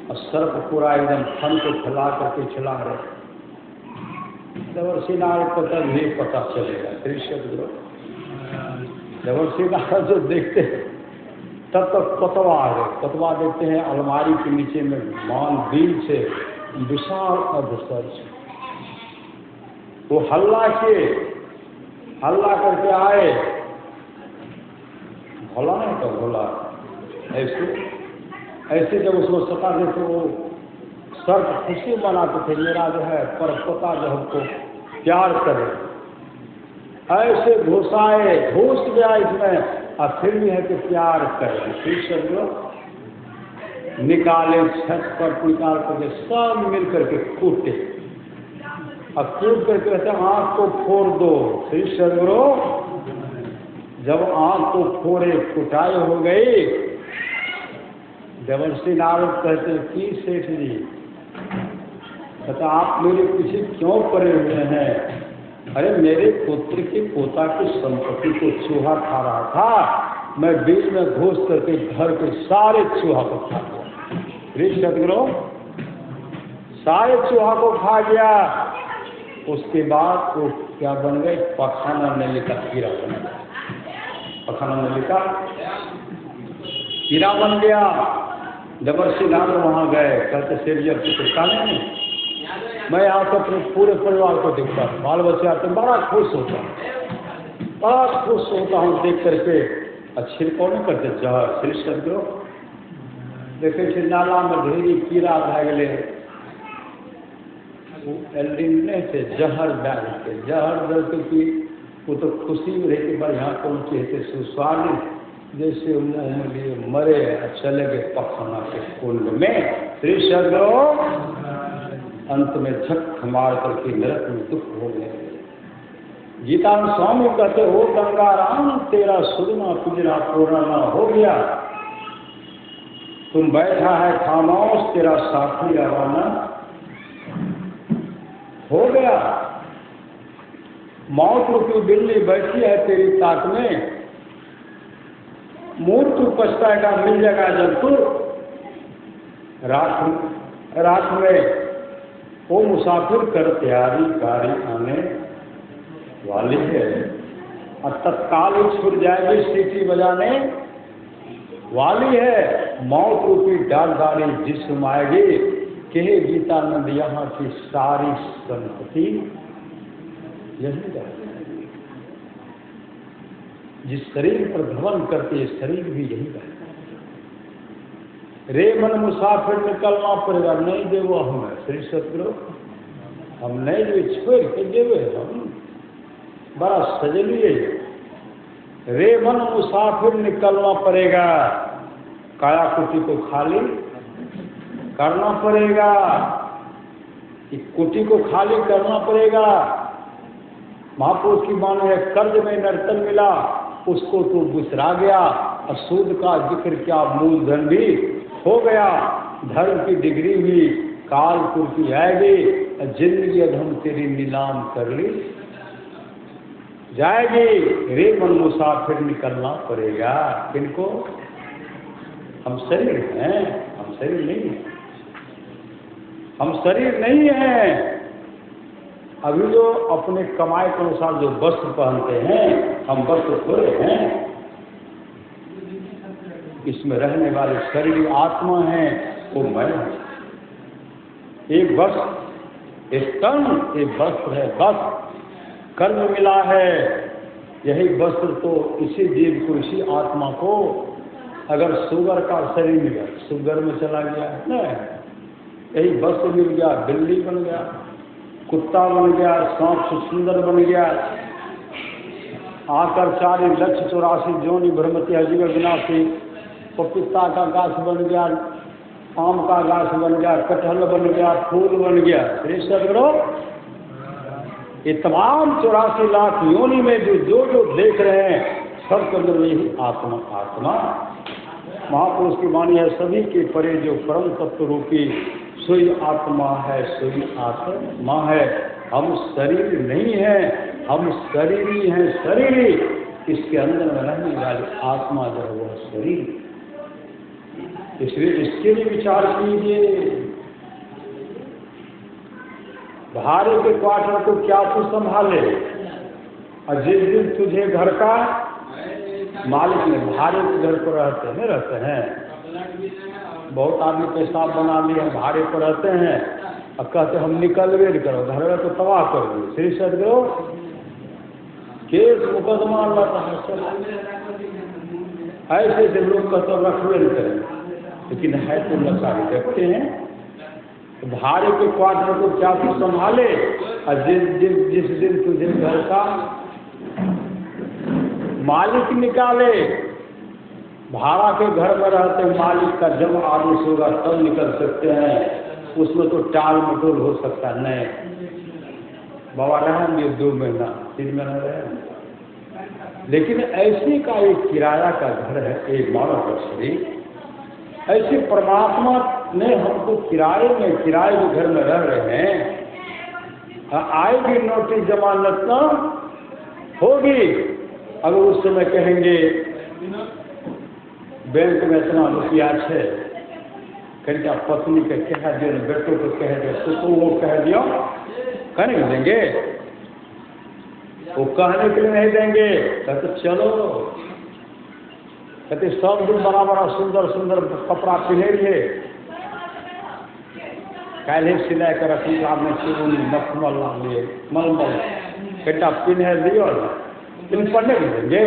और सर्प पूरा एकदम फन को फैला करके चला रहे। देवर्षि नारद को तब नहीं पता चलेगा। देवर्षि नारद जो देखते हैं तब तक पतवा आ गए। पतवा देखते हैं अलमारी के नीचे में मान बील से विशाल अधसर से। वो हल्ला करके आए, भोला नहीं तो भोला ऐसे जब उसको सता दे तो वो सर्प खुशी बनाते थे, मेरा जो है पर पोता जो हमको प्यार करे। ऐसे घुसाए, घुस गया इसमें, और फिर भी है कि प्यार करे। फिर सब लोग निकाले, छत पर निकाल करके सब मिल करके कूटे, और कूट करके कहते आँख को फोड़ दो। फिर सदगुरु जब आँख को फोड़े, कुटाई हो गई, देवर्षि नारद कहते कि सेठ जी, कहता आप मेरे पीछे क्यों पड़े हुए हैं? अरे मेरे पुत्र के पोता की संपत्ति को चूहा खा रहा था, मैं बीच में घुस करके घर के सारे चूहा को खा गया। ऋषि सदगुरु सारे चूहा को खा गया। उसके बाद वो क्या बन गए? पखाना नली का कीड़ा बन गया। पखाना नली का कीड़ा बन गया। देवर्षि नारद वहाँ गए, कहते सेठ जी अब कुछ कहने नहीं, मैं यहाँ से अपने पूरे परिवार को देखता हूँ, बाल बच्चे आते बड़ा खुश होता हूँ, बड़ा खुश होता हूँ देख करके। अच्छी कौन नहीं करते जहर। श्री सदगुरु देखे छे नाला में ढेरी कीड़ा भए गए, एल्डिन नहीं थे, जहर डालते, जहर डालते कि वो तो खुशी में रहते बढ़िया पहुँचे थे, सुस्वादु जैसे लिए मरे चले गए पखाना के कुंड में। श्री सदगुरु अंत में झक मार करके नरक में दुख हो गए। गीता में स्वामी कहते हो गंगाराम तेरा सुरना पिंजरा पुराना हो गया, तुम बैठा है खामोश तेरा साथी रवाना हो गया। मौत रूपी बिल्ली बैठी है तेरी ताक में, मूर्ख तू पछताएगा मिल जाएगा जब तू रात में। वो मुसाफिर कर तैयारी गाड़ी आने वाली है, और तत्काल ही छूट जाएगी सीटी बजाने वाली है। मौत रूपी डाल गाड़ी जिसम आएगी, कहे गीतानंद यहाँ की सारी संपत्ति यही जाएगी। जिस शरीर पर भ्रमण करते शरीर भी यही जाएगा। रे मन मुसाफिर निकलना पड़ेगा, नहीं देवो हमें। श्री सदगुरु हम नहीं दे, छोड़ के देवे, हम बड़ा सजलिए। रे मन मुसाफिर निकलना पड़ेगा, काया कुटी को खाली करना पड़ेगा, कुटी को खाली करना पड़ेगा। महापुरुष की मानो है कर्ज में नर्तन मिला, उसको तो बिसरा गया, और सूद का जिक्र क्या मूलधन भी हो गया। धर्म की डिग्री भी कालपुर की आएगी, जिंदगी अधम तेरी नीलाम कर ली जाएगी। रे मन मुसाफिर निकलना पड़ेगा। किनको? हम शरीर हैं, हम शरीर नहीं हैं, हम शरीर नहीं हैं। अभी जो अपने कमाई के अनुसार जो वस्त्र पहनते हैं, हम वस्त्र थोड़े हैं। इसमें रहने वाले शरीर आत्मा है, वो मैं हूँ। एक वस्त्र, एक तन, एक वस्त्र है, बस कर्म मिला है। यही वस्त्र तो इसी जीव को, इसी आत्मा को, अगर शुगर का शरीर मिला, शुगर में चला गया ना, यही वस्त्र मिल गया, बिल्ली बन गया, कुत्ता बन गया, सांप से सुंदर बन गया, आकर 40,84,00,000 जोनि भ्रमति अजीब विनाशी, पपीता का गाछ बन गया, आम का गाछ बन गया, कटहल बन गया, फूल बन गया। श्री सदगुरु ये तमाम 84 लाख योनि में जो देख रहे हैं, सब के अंदर यही आत्मा आत्मा। महापुरुष की वाणी है, सभी के परे जो परम तत्व रूपी सोई आत्मा है, सोई आत्मा है। हम शरीर नहीं है, हम शरीरी हैं, शरीरी। इसके अंदर में रहने वाली आत्मा जो है वह शरीर। इसलिए इसके लिए विचार कीजिए। भाड़े के क्वार्टर को क्या तू संभाले, और जिस दिन तुझे घर का मालिक ने, भाड़े के घर पर रहते हैं। बहुत आदमी पेशाब बना लिए हैं, भाड़े पर रहते हैं और कहते हम निकलवे नहीं करो, घर में तो तबाह कर दो। श्री सदगुरु केस मुकदमा लड़ता है। ऐसे ऐसे लोग कहते रखवे नहीं करें, लेकिन है तो लड़ाई देखते हैं। तो भाड़े के क्वार्टर को क्या तू संभाले, और जिस दिन तुझे घर का मालिक निकाले। भाड़ा के घर में रहते मालिक का जब आदेश होगा तब निकल सकते हैं, उसमें तो टाल मटोल हो सकता नहीं। बाबा रहेंगे 2 महीना 3 महीना रहे, लेकिन ऐसे का एक किराया का घर है, एक मानव का शरीर। ऐसे परमात्मा ने हमको किराए के घर में रह रहे हैं। आएगी नोटिस जमानत ना होगी। अगर उस समय कहेंगे बैंक में इतना रुपया है, कहीं पत्नी के कह दियो, बेटों को कह दियो, तो वो कह दियो, कहने देंगे? वो कहने के लिए नहीं देंगे। कहते चलो, कहते सब दिन बड़ा बड़ा सुंदर सुंदर कपड़ा पहनिए, काले सिलाई कर रखी आपने चुनी मखमल लिए मलमल बेटा पिन्ह दियो, तुम पढ़ने के देंगे?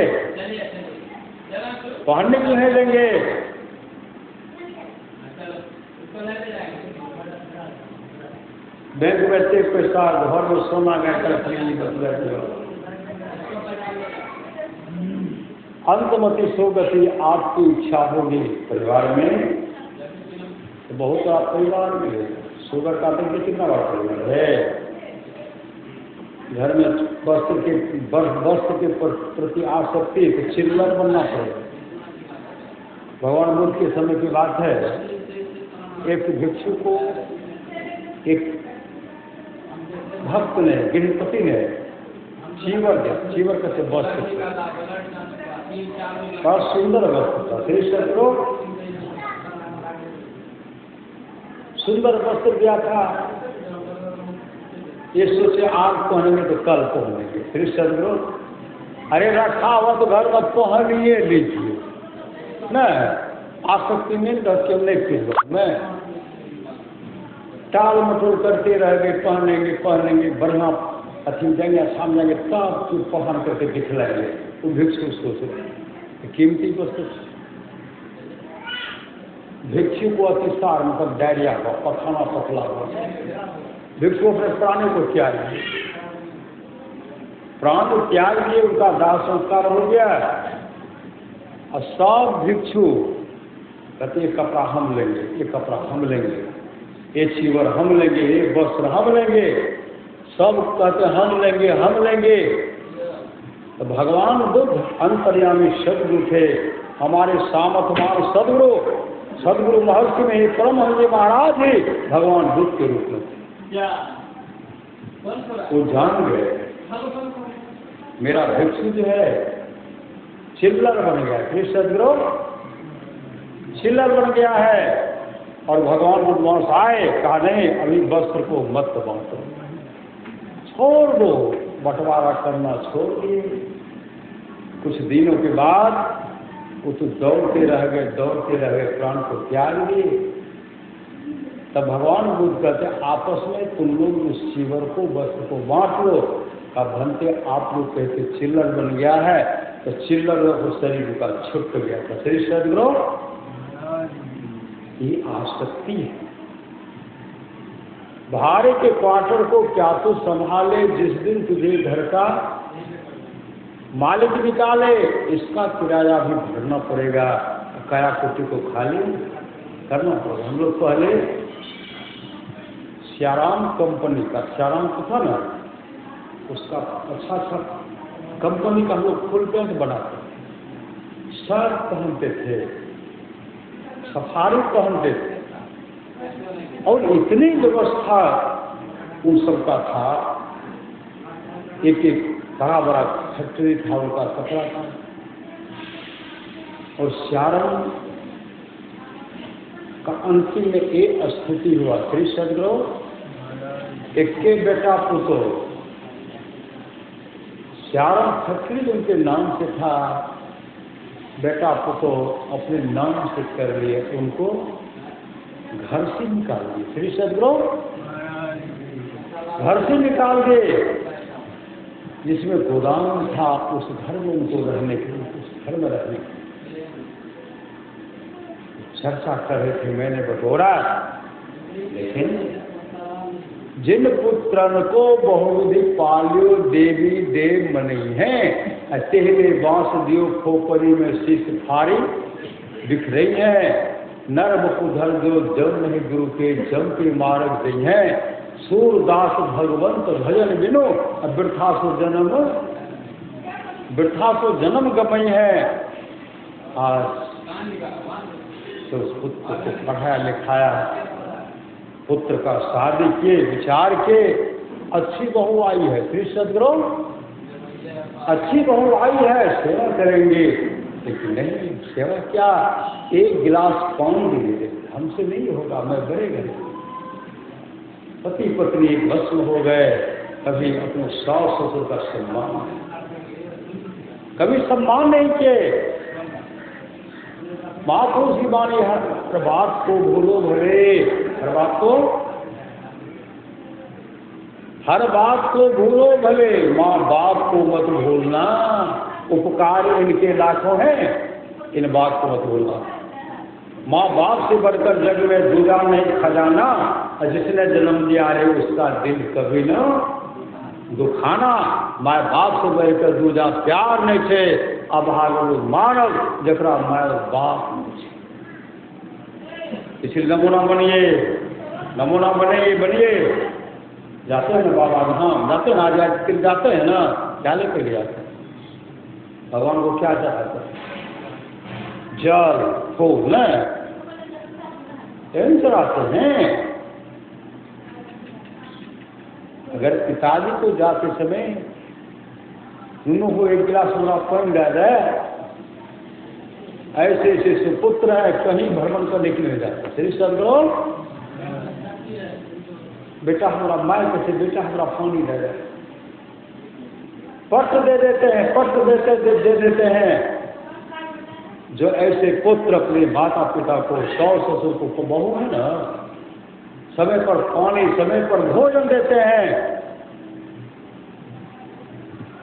पढ़ने के नहीं देंगे। बैंक में से पैसा, घर में सोना गया अंतमति सोगति आपकी इच्छा होगी परिवार में, तो बहुत आप परिवार में है। शुगर का तो कितना बड़ा परिवार है। घर में वस्त्र के प्रति आसक्ति तो चिल्लर बनना पड़ेगा। भगवान बुद्ध के समय की बात है, एक भिक्षु को एक भक्त ने, गृहपति ने चीवर दिया। चीवर कैसे वस्त्र, बहुत सुंदर वस्त्र था। श्री को सुंदर वस्त्र दिया था। ये सोचे आज पहनेंगे तो कल पहनेंगे। श्री सदगुरु अरे रखा हुआ तो घर में पहनिए लीजिए न, आसक्ति नहीं रखे नहीं मैं टाल मटोल करते रह गए। पहनेंगे बढ़िया अथी जाएंगे, शाम जाएंगे, तब चीज पहन करके दिखलाएंगे। तो भिक्षु सोचे कीमती वस्तु। भिक्षु को अतिसार मतलब डायरिया हुआ, पखाना पतला हुआ। भिक्षु अपने प्राणी को त्याग दिए, प्राण को त्याग दिए, उनका दाह संस्कार हो गया। और सब भिक्षु कहते ये कपड़ा हम लेंगे, ये कपड़ा हम लेंगे, ये चीवर हम लेंगे, ये वस्त्र हम लेंगे। सब कहते हम लेंगे। तो भगवान बुद्ध अंतर्यामी सदगुरु थे, हमारे सामर्थमान सदगुरु महर्षि में ही परमहंस महाराज ही भगवान बुद्ध के रूप में थे। वो जान गए मेरा भिक्षु जो है चिल्लर बन गया। श्री सदगुरु चिल्लर बन गया है। और भगवान बुद्ध वहां आए, कहा नहीं अभी वस्त्र को मत बांटो, छोड़ दो, बंटवारा करना छोड़ दिए। कुछ दिनों के बाद वो तो दौड़ते रह गए, प्राण को त्याग दिए। तब भगवान बुद्ध कहते आपस में तुम लोग उस चीवर को वस्त्र को बांट लो। अब भंते आप लोग कहते चिल्लर बन गया है, तो चिल्लर उस शरीर का छुट गया था। श्री सदगुरु ये आसक्ति है। भाड़े के क्वार्टर को क्या तू संभाले, जिस दिन तुझे घर का मालिक निकाले। इसका किराया भी भरना पड़ेगा, काया कोटी को खाली करना पड़ेगा। हम लोग पहले श्याराम कंपनी का, श्याराम को था ना, उसका अच्छा अच्छा कंपनी का हम लोग फुल पैंट बनाते, शर्ट पहनते थे, सफारी पहनते थे, और इतनी व्यवस्था उन सबका था। एक एक बड़ा बड़ा फैक्ट्री था उनका कपड़ा था। और श्यारम का अंतिम में एक स्थिति हुआ, श्री सदगुरु एक के बेटा पुतो, श्यारम फैक्ट्री उनके नाम से था, बेटा पुतो अपने नाम से कर लिए, उनको घर से निकाल दिए। श्री सदगुरु घर से निकाल दिए, जिसमें गोदाम था उस घर में उनको रहने के लिए, उस घर में रहने के लिए चर्चा कर रहे थे, मैंने बतौरा। लेकिन जिन पुत्रन को बहुविधि पालियो देवी देव मनई है, तेहले बांस दियो खोपरी में शीश फारी दिख रही है। नर बपुधर जो जब नहीं गुरु के जम के मार्ग दई है, सूरदास भगवंत भजन बिनो वृथा सो जन्म गमई है। आज तो उस पुत्र को पढ़ाया लिखाया, पुत्र का शादी किए, विचार के, अच्छी बहू आई है। श्री सदगुरु अच्छी बहू आई है, सेवा करेंगे। लेकिन नहीं, सेवा क्या, एक गिलास पानी दे दे, हमसे नहीं होगा, मैं बड़े गए। पति पत्नी एक भस्म हो गए, कभी अपने सास ससुर का सम्मान, कभी सम्मान नहीं किए। महापुरुष की वाणी हर बात को भूलो भले, हर बात को भूलो भले, माँ बाप को मत भूलना, उपकार इनके लाखों हैं, इन बात को मत भूलना। माँ बाप से बढ़कर जग में दूजा नहीं खजाना, जिसने जन्म दिया रे उसका दिल कभी न दुखाना। माँ बाप से बढ़कर दूजा प्यार नहीं थे, अभागु मानव जकरा माय बाप नहीं। इसलिए नमूना बनिए। जाते हैं ना बाबा धाम, जाते हैं ना, आज जाते हैं ना, क्या लेकर के जाते हैं? भगवान को क्या चाहते हैं? जल फूल न चढ़ाते हैं। अगर पिताजी को जाते समय दोनों को एक गिलास पूरा पानी डाल दे, ऐसे ऐसे सुपुत्र है, कहीं भ्रमण करने के लिए जाते। श्री सदगुरु बेटा हमारा माय कैसे, बेटा हमारा पानी दे दे, पट दे देते हैं। जो ऐसे पुत्र अपने माता पिता को, सास ससुर को, बहू है ना, समय पर पानी, समय पर भोजन देते हैं।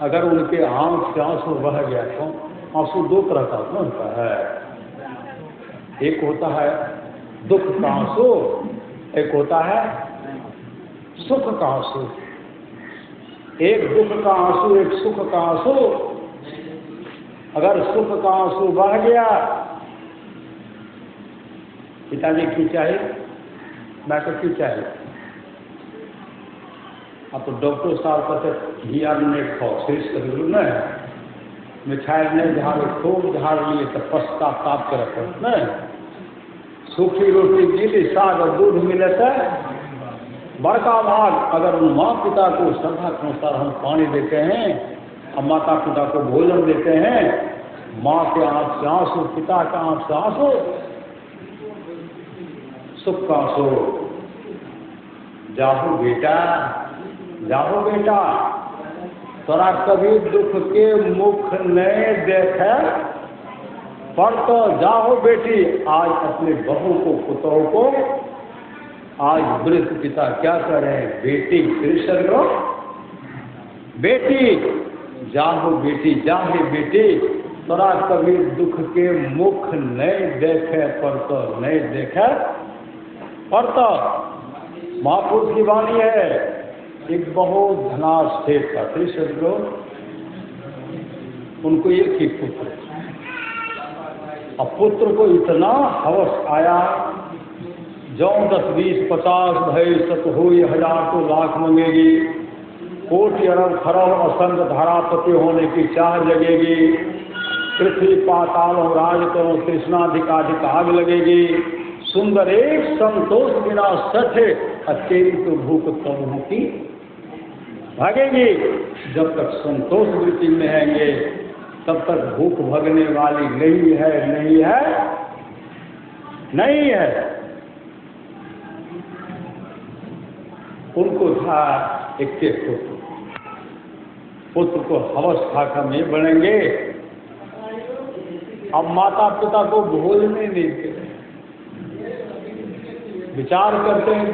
अगर उनके आंख से आंसू बह गया तो, आंसू दो तरह का होता है, एक होता है दुख का आंसू, एक होता है सुख का आंसू। एक दुख का आंसू, एक सुख का आंसू। अगर सुख का आंसू बह गया, पिताजी की चाहिए, मैं तो की चाहिए। अब तो डॉक्टर साहब कहते घी आदमी नहीं खाओ, श्री सदगुरु न मिठाई नहीं झाड़, खूब झाड़ लिए तो पश्चाताप कर न, सूखी रोटी गीली साग और दूध मिले तो बड़का भाग। अगर उन माँ पिता को श्रद्धा के अनुसार हम पानी देते हैं और माता पिता को भोजन देते हैं, माँ के आंख से आंसू, पिता का आंख से आंसू, सुख का आंसू। जाहो बेटा, तोरा कभी दुख के मुख नहीं देखे, पर तो जाहो बेटी, आज अपने बहू को, पुतों को, आज वृद्ध पिता क्या कर रहे हैं, बेटी कृष्ण लो, बेटी जाहो बेटी, जाहे बेटी, तोरा कभी दुख के मुख नहीं देखे, पर तो नहीं देखे, पर तो। महापुरुष की वाणी है। एक बहुत धनास थे श्री सदगुरु, उनको एक ही पुत्र, अब पुत्र को इतना हवस आया, जो 10, 20, 50 भय 100 हो, 1000 तो लाख मंगेगी, कोटि अरब खरब असंग धारापति होने की चाह जगेगी। पृथ्वी पाताल और राजतों तृष्णाधिकाधिक आग लगेगी। सुंदर एक संतोष बिना सठ अत्यंत भूख तमोह की भागेगी। जब तक संतोष वृत्ति में रहेंगे तब तक भूख भगने वाली नहीं है, नहीं है, नहीं है। उनको था इक्के पुत्र को हवस था कम ये बनेंगे। अब माता पिता को भोजने नहीं देते, विचार करते हैं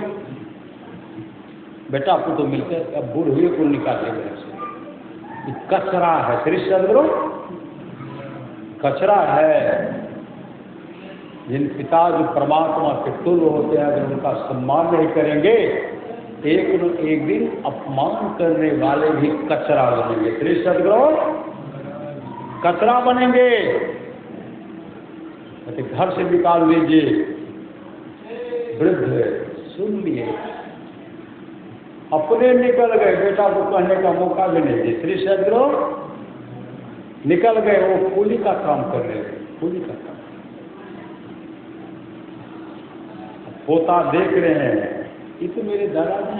बेटा आपको तो मिलते हैं, अब बूढ़े को निकाले घर से। कचरा है श्री सदगुरु, कचरा है। जिन पिता जो परमात्मा के तुल्य होते हैं अगर उनका सम्मान नहीं करेंगे एक न एक दिन अपमान करने वाले भी कचरा बनेंगे। श्री सदगुरु कचरा बनेंगे। घर से निकाल लीजिए, वृद्ध सुन लिए, अपने निकल गए, बेटा को कहने का मौका भी नहीं दिया। श्री सदगुरु निकल गए, वो कूली का काम कर रहे थे, कूली का काम। पोता देख रहे हैं ये तो मेरे दादाजी।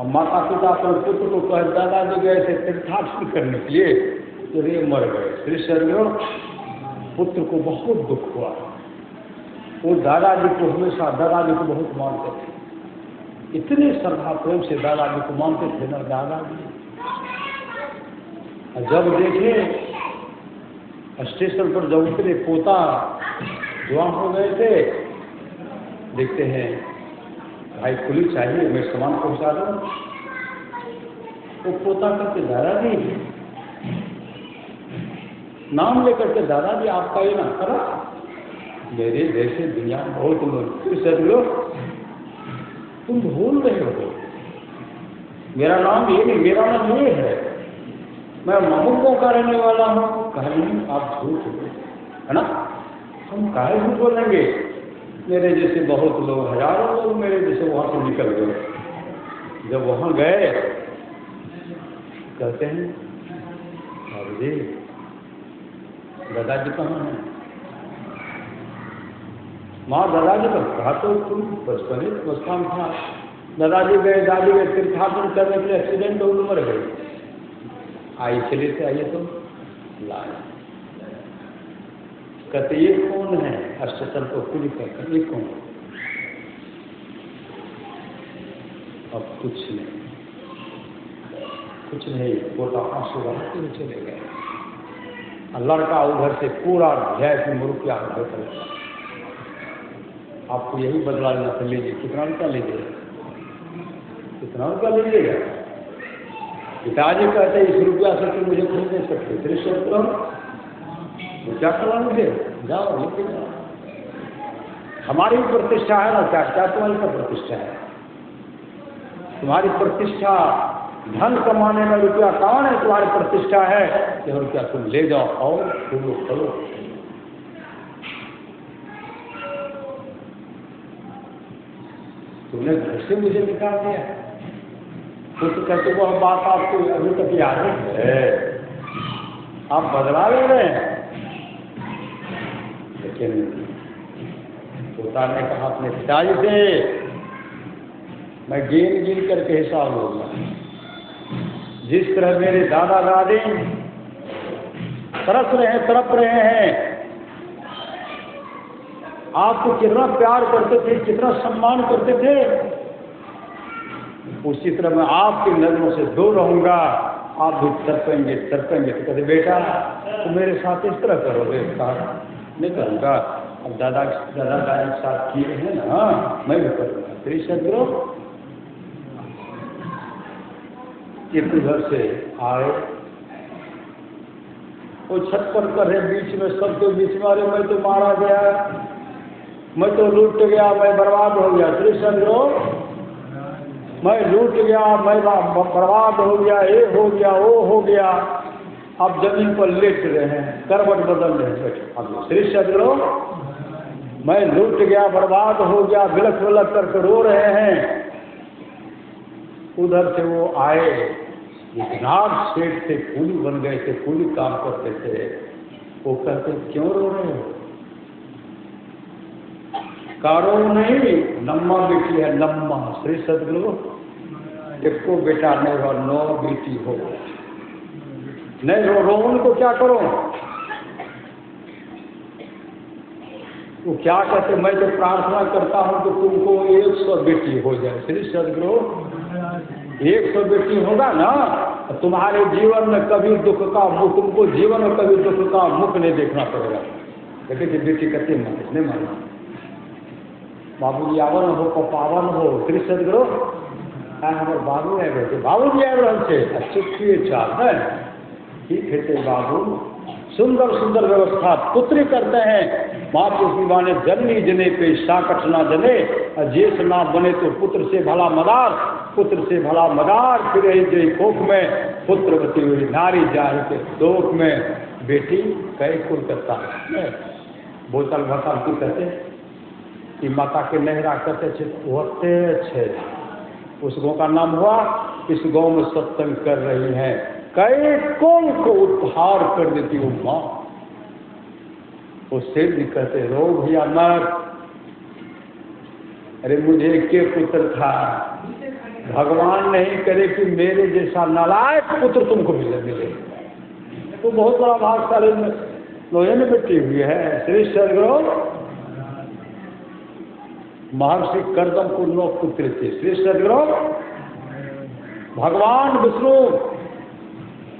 अब माता पिता अपने पुत्र को कह दादाजी गए थे तीर्थाटन करने के लिए तो रे मर गए। श्री सदगुरु पुत्र को बहुत दुख हुआ। वो दादाजी को हमेशा दादाजी को बहुत मानते थे, इतने श्रद्धा प्रेम से दादाजी को मानते थे ना दादाजी। जब देखे स्टेशन पर जब उतरे पोता जवान हो गए थे, देखते हैं भाई पुलिस चाहिए मैं सामान पहुंचा दूं। वो पोता करके दादाजी नाम लेकर के दादाजी आपका ये ना करा। मेरे जैसे दुनिया में बहुत लोग सदगुरु तुम भूल रहे हो, मेरा नाम ये नहीं, मेरा नाम ये है, मैं ममुकों का रहने वाला हूँ। कहा नहीं आप झूठ है ना, हम काहे झूठ बोलेंगे। मेरे जैसे बहुत लोग, हजारों लोग मेरे जैसे वहाँ से निकल गए। जब वहाँ गए कहते हैं बाबू जी दादाजी कहाँ हैं। माँ दादाजी का कहा तो तुम बचपन अवस्था में था। दादाजी गए, दादी गए तीर्थाटन करने के लिए, एक्सीडेंट हो मर गए। आई चले थे, आइए तो लाए। कहते ये कौन है, स्टेशन को खुली कहकर ये कौन। अब कुछ नहीं, कुछ नहीं, पोता आंसू बहाते हुए चले गए। लड़का उधर से पूरा भय से मुरुकिया कर आपको यही बदला लेना था, लीजिए कितना रुपया लीजिएगा, कितना रुपया लीजिएगा। पिताजी कहते इस रुपया से तुम मुझे खरीद नहीं सकते। दृश्य तो क्या करवा मुझे, जाओ लेके जाओ, हमारी प्रतिष्ठा है ना। क्या क्या तुम्हारी क्या प्रतिष्ठा है, तुम्हारी प्रतिष्ठा धन कमाने में रुपया कौन है, तुम्हारी प्रतिष्ठा है कि रुपया तुम ले जाओ और करो करो। तुमने घर से मुझे निकाल दिया, कुछ कहते वह बात आपको अभी तक याद है, आप बदला ले रहे हैं। लेकिन पोता ने कहा अपने पिताजी से मैं गिन गिन करके हिसाब लूंगा। जिस तरह मेरे दादा दादी तड़प रहे हैं, आपको कितना प्यार करते थे, कितना सम्मान करते थे, उसी तरह मैं आपकी नजरों से दूर रहूंगा। आप भी तड़पेंगे तड़पेंगे। तो कहते बेटा तो मेरे साथ इस तरह करोगे। कहा नहीं करूँगा, अब दादा के साथ किए हैं ना, मैं भी करूँगा। श्री सदगुरु एक घर से आए, वो छत पर करे बीच में, सबके बीच में, अरे मैं तो मारा गया, मैं तो लूट गया, मैं बर्बाद हो गया। श्री सदगुरु मैं लूट गया, मैं बर्बाद हो गया, ये हो गया, वो हो गया। अब जमीन पर लेट रहे हैं, करवट बदल रहे हैं। श्री सदगुरु मैं लूट गया, बर्बाद हो गया, बिलख बिलख करके रो रहे हैं। उधर से वो आए, नाग सेठ थे, कूली बन गए थे, कूली काम करते थे। वो कहते क्यों रो रहे हो? कारो नहीं, नम्मा बेटी है, नम्मा। श्री सदगुरु एक को बेटा नहीं हो, 9 बेटी हो, नहीं रो उनको क्या करो? वो क्या कहते, मैं तो प्रार्थना करता हूँ कि तुमको 100 बेटी हो जाए। श्री सदगुरु 100 बेटी होगा ना, तुम्हारे जीवन में कभी दुख का मुख, तुमको जीवन में कभी दुख का मुख नहीं देखना पड़ेगा। कहते कि बेटी कहते नहीं मानना, बाबू जी आवन हो को पावन हो। श्री सदगुरु हमारे बाबू आए बैठे, बाबू जी आए रहे थे, अच्छे किए चाह है, ठीक है बाबू, सुंदर सुंदर व्यवस्था पुत्री करते हैं। माँ की माने जननी जने पे साकट ना जने, जेस ना बने तो पुत्र से भला मदार, पुत्र से भला मदार, फिर जय कोख में पुत्रवती हुई नारी जाए के दोख में बेटी कई कुल करता है। बोतल भता की कहते कि माता के नहरा कहते होते छे, उस गाँव का नाम हुआ, इस गाँव में सत्संग कर रही हैं, कई कौन को उद्धार कर देती वो माँ। वो सेठ भी कहते रो भैया मत, अरे मुझे के पुत्र था, भगवान नहीं करे कि मेरे जैसा नालायक पुत्र तुमको मिले। तो बहुत बड़ा भागशाली लोहे में बैठी हुई है। श्री सदगुरु महर्षि कर्दम को 9 पुत्र थे। श्री सदगुरु भगवान विष्णु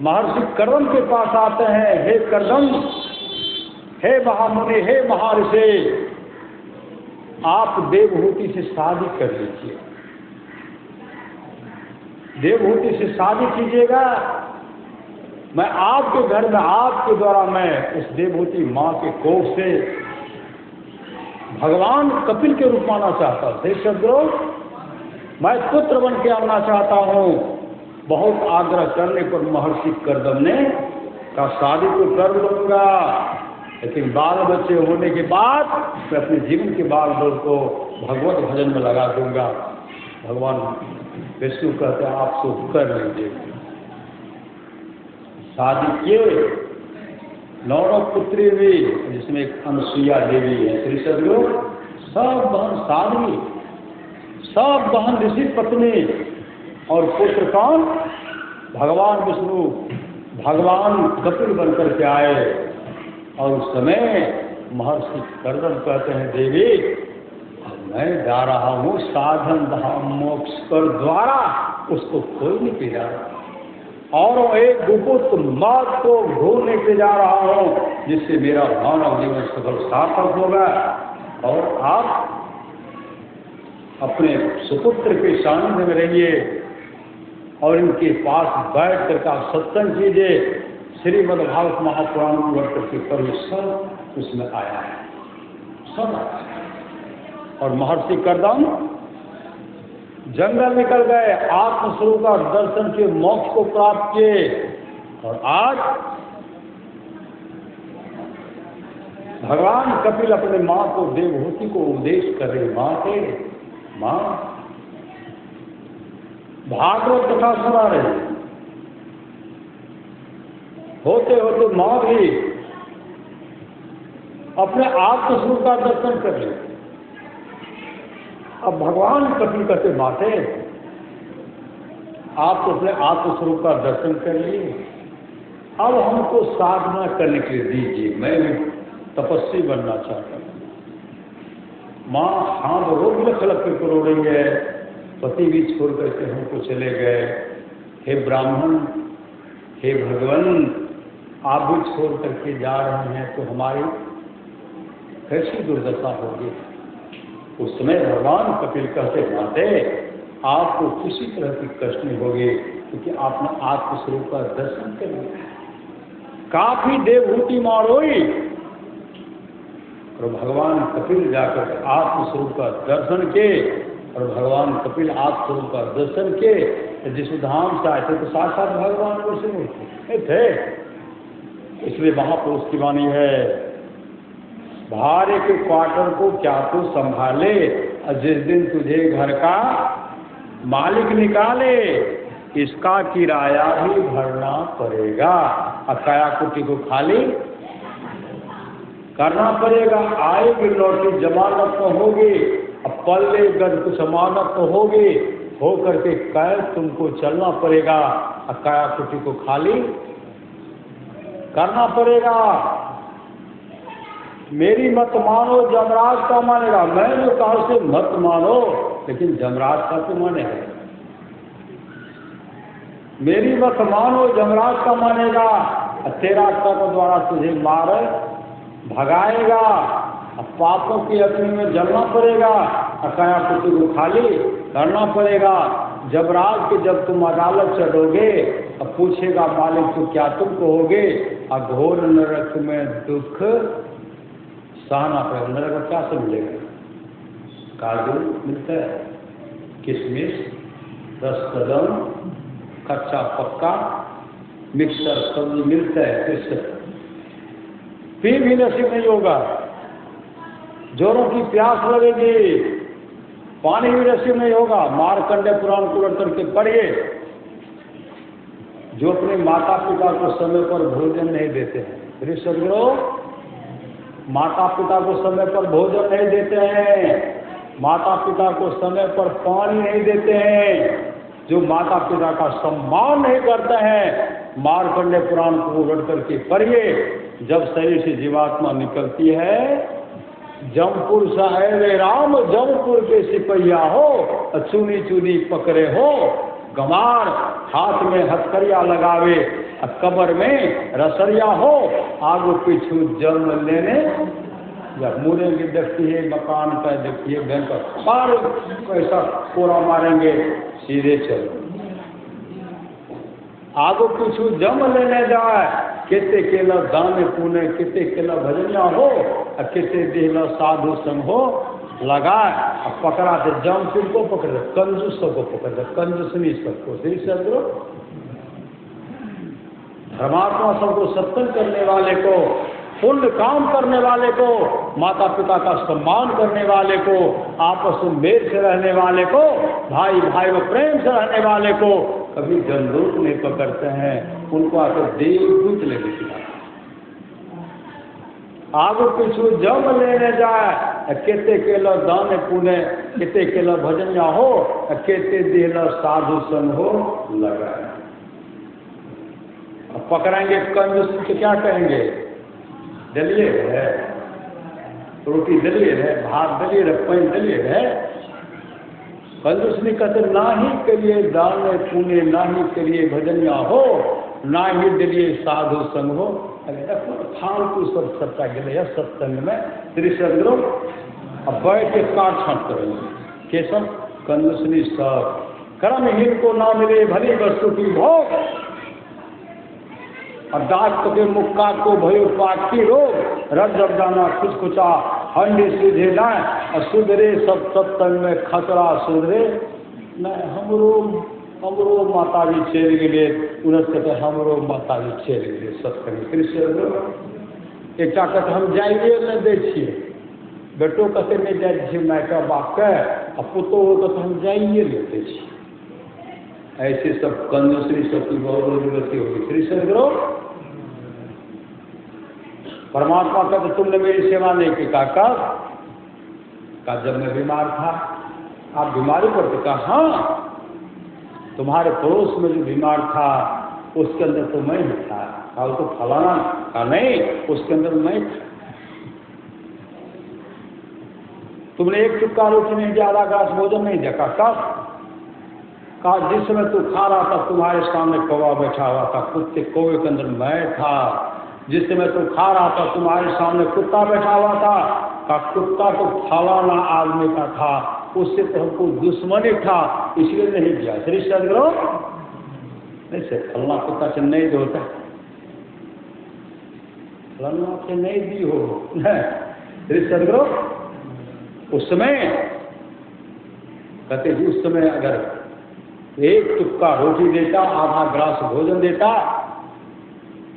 महर्षि कर्दम के पास आते हैं, हे कर्दम, हे महामुनि, हे महर्षि, आप देवहूति से शादी कर लीजिए, देवहूति से शादी कीजिएगा। मैं आपके घर में, आपके द्वारा मैं उस देवहूति माँ के कोख से भगवान कपिल के रूप में आना चाहता हूँ। हे सदगुरु, मैं पुत्र बन के आना चाहता हूँ। बहुत आग्रह करने पर महर्षि कर्दम ने कहा शादी तो कर लूंगा, लेकिन बाल बच्चे होने के बाद मैं अपने जीवन के बाल बल को भगवत भजन में लगा दूंगा। भगवान विष्णु कहते हैं आप तो कर लीजिए। शादी किए, 9 पुत्री भी, जिसमें एक अनुसुईया देवी है। श्री सदगुरु सब बहन साध्वी, सब बहन ऋषि पत्नी, और पुत्र कौन? भगवान विष्णु, भगवान कपिल बनकर के आए। और उस समय महर्षि कर्दम कहते हैं देवी मैं जा रहा हूँ साधन धाम मोक्ष कर द्वारा, उसको कोई नहीं पी रहा, और एक गुप्त मार्ग को ढूंढने के जा रहा हूँ जिससे मेरा मानव जीवन सफल सार्थक होगा। और आप अपने सुपुत्र के सानिध्य में रहिए और इनके पास बैठ करके आप सत्संग कीजिए। श्रीमद्भागवत महापुराण की वर्ष करके पढ़िए, सब उसमें आया है, सब आया है। और महर्षि कर्दम जंगल निकल गए, आत्मस्वरूप का दर्शन के मोक्ष को प्राप्त किए। और आज भगवान कपिल अपने माँ को, देवहूति को उपदेश कर रहे, माँ के माँ भागवत कथा सुना रहे। होते होते माँ भी अपने आत्मस्वरूप का दर्शन कर ले। अब भगवान कपिल कहते माते आप तो अपने आत्मस्वरूप का दर्शन कर लिए, अब हमको साधना करने के लिए दीजिए, मैं भी तपस्वी बनना चाहता हूँ। माँ हाथ रोग लख के रो रही है, पति भी छोड़ करके हमको चले गए। हे ब्राह्मण, हे भगवान, आप भी छोड़ करके जा रहे हैं तो हमारी कैसी दुर्दशा होगी। उस समय भगवान कपिल कहते माते आपको किसी तरह की कष्ट नहीं होगी, क्योंकि आपने आत्मस्वरूप का दर्शन कर लिया। काफी देवहूति मारोई, और भगवान कपिल जाकर आत्मस्वरूप का दर्शन के, और भगवान कपिल आत्मस्वरूप का दर्शन के जिस धाम से आए थे तो साक्षात भगवान विष्णु थे। इसलिए महापुरुष की वाणी है, भारे के क्वार्टर को क्या तू संभाले, और जिस दिन तुझे घर का मालिक निकाले, इसका किराया भी भरना पड़ेगा। अकाया कुटी को खाली करना पड़ेगा। आएगी लौटी जमानत तो होगी, अब पल्ले गद कुछ अमानत तो होगी, हो करके कैद तुमको चलना पड़ेगा। अकाया कुटी को खाली करना पड़ेगा। मेरी मत मानो, जमराज का मानेगा। मैं जो कहा उसे मत मानो, लेकिन जमराज का तो मानेगा। मेरी मत मानो, जमराज का मानेगा। तेरा कर्म द्वारा तुझे मार भगाएगा। अब पापों की अग्नि में जलना पड़ेगा। अकाया कुटी को खाली करना पड़ेगा। जमराज के जब तुम अदालत चढ़ोगे, अब पूछेगा मालिक तो क्या तुम कहोगे? अघोर नरक में दुख सहना पड़ेगा। नरक में क्या सब मिलेगा? काजू मिलता है, किशमिश, रसकदम, कच्चा पक्का, मिक्सर सब्जी मिलता है। किस फिर भी नसीब नहीं होगा। जोरों की प्यास लगेगी, पानी भी नसीब नहीं होगा। मार्कंडे पुराण को उलट करके पढ़िए। जो अपने माता पिता को समय पर भोजन नहीं देते हैं, ऋषभगुरु, माता पिता को समय पर भोजन नहीं देते हैं, माता पिता को समय पर पानी नहीं देते हैं, जो माता पिता का सम्मान नहीं करते हैं, मार्कंडे पुराण को उलट करके पढ़िए। जब शरीर से जीवात्मा निकलती है, जमपुर साहेब राम जमपुर के सिपहिया हो, चुनी चुनी पकड़े हो, गमार हाथ में हथकरिया लगावे, कब्र में रसरिया हो, आगू पीछू जन्म लेने या मुड़ेंगे। देखिए मकान पे, देखिए बैंक पर कैसा कोरा मारेंगे, सीधे चलो। आगू पीछू जन्म लेने जाए, केते केला दान पुण्य, केते केला भजनिया हो, केते देहला साधु संग हो, लगाए अब पकड़ा दे। जमपुर को पकड़ दे, कंजूस को पकड़ दे, कंजूसनी सबको। श्री सदगुरु धर्मात्मा सबको सत्संग करने वाले को, पुण्य काम करने वाले को, माता पिता का सम्मान करने वाले को, आपस में मेल से रहने वाले को, भाई भाई में प्रेम से रहने वाले को कभी गंदूक नहीं पकड़ते हैं। उनको आकर देव दूत लेके खिलाते। आगू पीछू जब लेने जाए, केते केला दान पुण्य, केते केला भजनिया हो, केते देला साधु सन हो, लगाए। अब पकड़ेंगे कंजूस तो क्या कहेंगे? दलिए है, रोटी दलिए है, भात दलिए है, पानी दलिए है। कंजूस नहीं कहते, ना ही के लिए दान पुण्य, ना ही के लिए भजनिया हो, ना ही दिलिए साधु संग हो। फालतू सब सच्चा गए सत्संग में। श्री सदगुरु अब बैठ के काट छाट करेंगे। केशव कंजूसनी सब कर्महीन को ना मिले भली वस्तु की भोग, और दास के मुक्का को भयो पाकी रोग, रज जब जाना कुछ कुचा हंडी सीधे न, और सुधरे सब सत्संग में खतरा सुधरे न। हमरो माता जी चल गए, उन्हें कहते हमरो माता जी चल गए सत्संग। कृष्ण एक कहते हम जाइए न दे छिए, बेटो कहते नहीं जाए छे मायका बाप के, और पुतो हो तो हम जाइए लेते छी। ऐसे सब कंजूसरी सबकी बहुत जरूरत होगी। कृष्ण करो परमात्मा का, तो तुमने मेरी सेवा नहीं की। कहा जब मैं बीमार था, आप बीमारी पड़ते? कहा हाँ, तुम्हारे पड़ोस में जो बीमार था उसके अंदर तो मैं ही था। कहा तो फलाना? कहा नहीं, उसके अंदर मैं था। तुमने एक चुटका रोटी नहीं दिया, आधा ग्लास भोजन नहीं दिया? कहा जिस समय तू खा रहा था तुम्हारे सामने कौवा बैठा हुआ था, कुत्ते कौवे के अंदर मैं था। जिस समय तू खा रहा था तुम्हारे सामने कुत्ता बैठा हुआ था। कहा कुत्ता तो फलाना आदमी का था, उससे तो हमको दुश्मनी था, इसलिए नहीं दिया। श्री सदगुरु नहीं से फलना कुत्ता से नहीं होता, फलना से नहीं दी हो। श्री सदगुरु उस समय कहते उस समय अगर एक टुक्का रोटी देता, आधा ग्लास भोजन देता,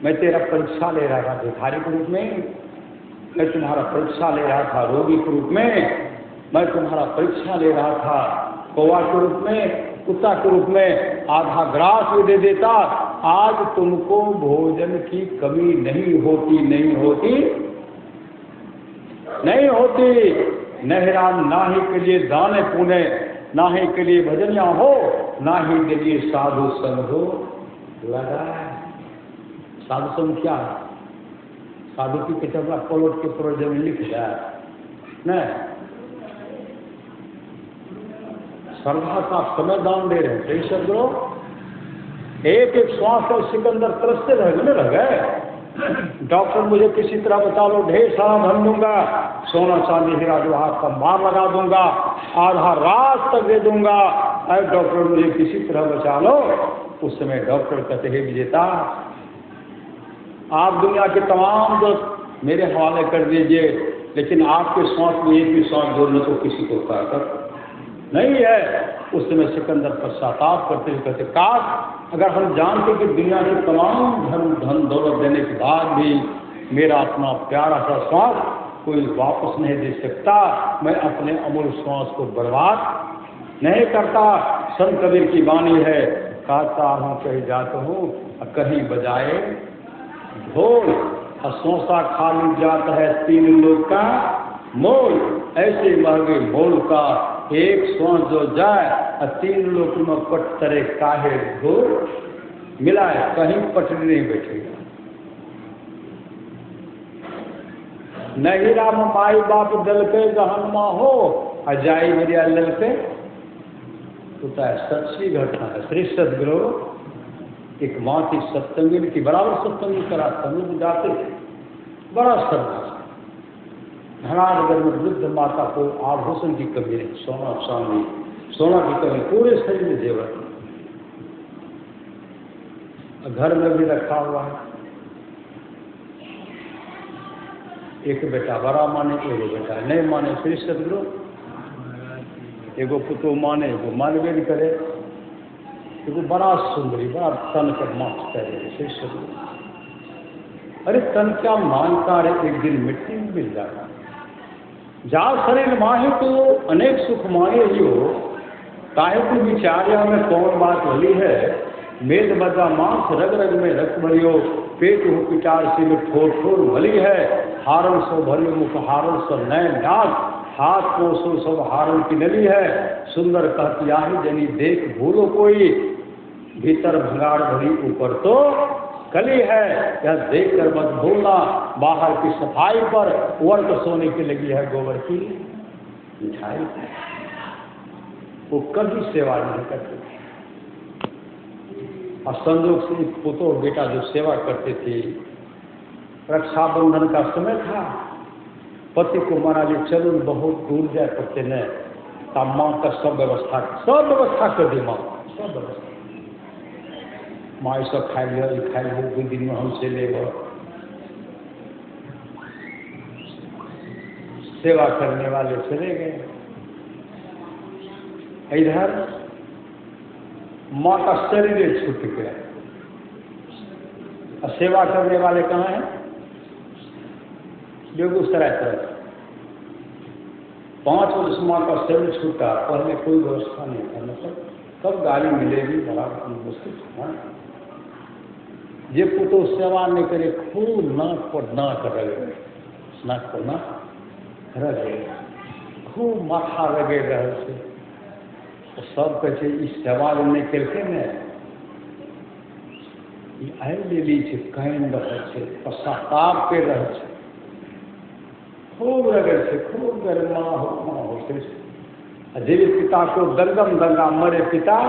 मैं तेरा परीक्षा ले रहा था भिखारी के रूप में, मैं तुम्हारा परीक्षा ले रहा था रोगी के रूप में, मैं तुम्हारा परीक्षा ले रहा था कौवा के रूप में, कुत्ता के रूप में आधा ग्रास भी दे देता। आज तुमको भोजन की कमी नहीं होती, नहीं होती, नहीं होती। नहराम नाही के लिए दाने पुणे, नाही के लिए भजनिया हो, नाही के लिए साधु संग हो लगा। साधु संग क्या है? साधु की किताब पलट के प्रोजन में लिख दिया न, श्रद्धा का समय दान दे रहे हैं। सदगुरु एक एक श्वास और सिकंदर तरसते रह गए। डॉक्टर मुझे किसी तरह बचा लो, ढेर सारा धन दूंगा, सोना चांदी हीरा जवाहर का मार लगा दूंगा, आधा रात तक दे दूंगा। अरे डॉक्टर मुझे किसी तरह बचा लो। उस समय डॉक्टर कहते हैं विजेता, आप दुनिया के तमाम दोस्त मेरे हवाले कर दीजिए, लेकिन आपके श्वास में एक भी श्वास जोड़ने को किसी को ताकत नहीं है। उस समय सिकंदर पश्चाताप करते हुए कहते, काश अगर हम जानते कि दुनिया के तमाम धन दौलत देने के बाद भी मेरा अपना प्यारा सा श्वास कोई वापस नहीं दे सकता, मैं अपने अमूल्य श्वास को बर्बाद नहीं करता। संत कबीर की वाणी है, कहता हूँ कहीं जाता हूँ कहीं बजाए ढोल, असोसा खाली जाता है तीन लोग का मोल। ऐसे महंगे मोल का एक श्वास जो जाए, तीन लोग में पट तरे काहे ढोल मिलाए, कहीं पटरी नहीं बैठेगा। नहीं राम माई बाप दल के गहनमा हो, अजाई मेरिया लल के तो सच्ची घटना है। श्री सदगुरु एक माँ की सप्तमी की बराबर सप्तमी करा, समुद्र जाते थे, बड़ा श्रद्धा। धनानगर में वृद्ध माता को आभूषण की कमी नहीं, सोना चांदी सोना की कमी, पूरे शरीर में जेवर, घर में भी रखा हुआ है। एक बेटा बड़ा माने, एगो बेटा नहीं माने। श्री सदगुरु एगो पुतो माने, एगो मानवे भी करे, एगो बड़ा सुंदरी, बड़ा तन कर माफ करे। श्री सदगुरु अरे तन क्या मानता है, एक दिन मिट्टी में मिल जाएगा। जाल शरीर माहे तो अनेक सुख मांगे ही हो, काहे को विचारिया में कौन बात भली है। मेद बजा मांस रग रग में रख भरियो, पेट हो पिटार से में ठोर ठोर भली है। हारण सो भरियो मुख हारण सो नय नाक, हाथ को सो सब हारण की नली है। सुंदर कहतिया ही जनी देख भूलो कोई, भीतर भंगार भरी ऊपर तो कली है। यह देख कर मत भूलना, बाहर की सफाई पर वर्क सोने की लगी है गोबर की मिठाई। वो कभी सेवा नहीं करते। और संजोग से एक पुतो बेटा जो सेवा करते थे, रक्षाबंधन का समय था, पति को मना लिए चलो बहुत दूर जाए पति ने, तब माँ का सब व्यवस्था कर दी। माँ सब व्यवस्था, माँ सब खाई लिया, दो दिन में हमसे ले गए। सेवा करने वाले चले गए। इधर माँ का शरीर छूट गया, और सेवा करने वाले कहाँ हैं? बेगूसराय तरफ। 5 वर्ष माँ का शरीर छूटा, पहले कोई व्यवस्था नहीं था, मतलब कब गाड़ी मिलेगी, बड़ा मुश्किल था। ये पुतो सेवा नहीं करे, खूब नाक पर नाक रगे, नाक पर नाक रगे, खूब माथा रगे रहे से। तो सब कहते इस सेवा नहीं करके ने आई ले ली छे, कायम रहे छे, पश्चाताप के रहे छे, खूब रगे छे, खूब गर्मा हो कृष्ण। जीवित पिता को दंगम दंगा मरे पिता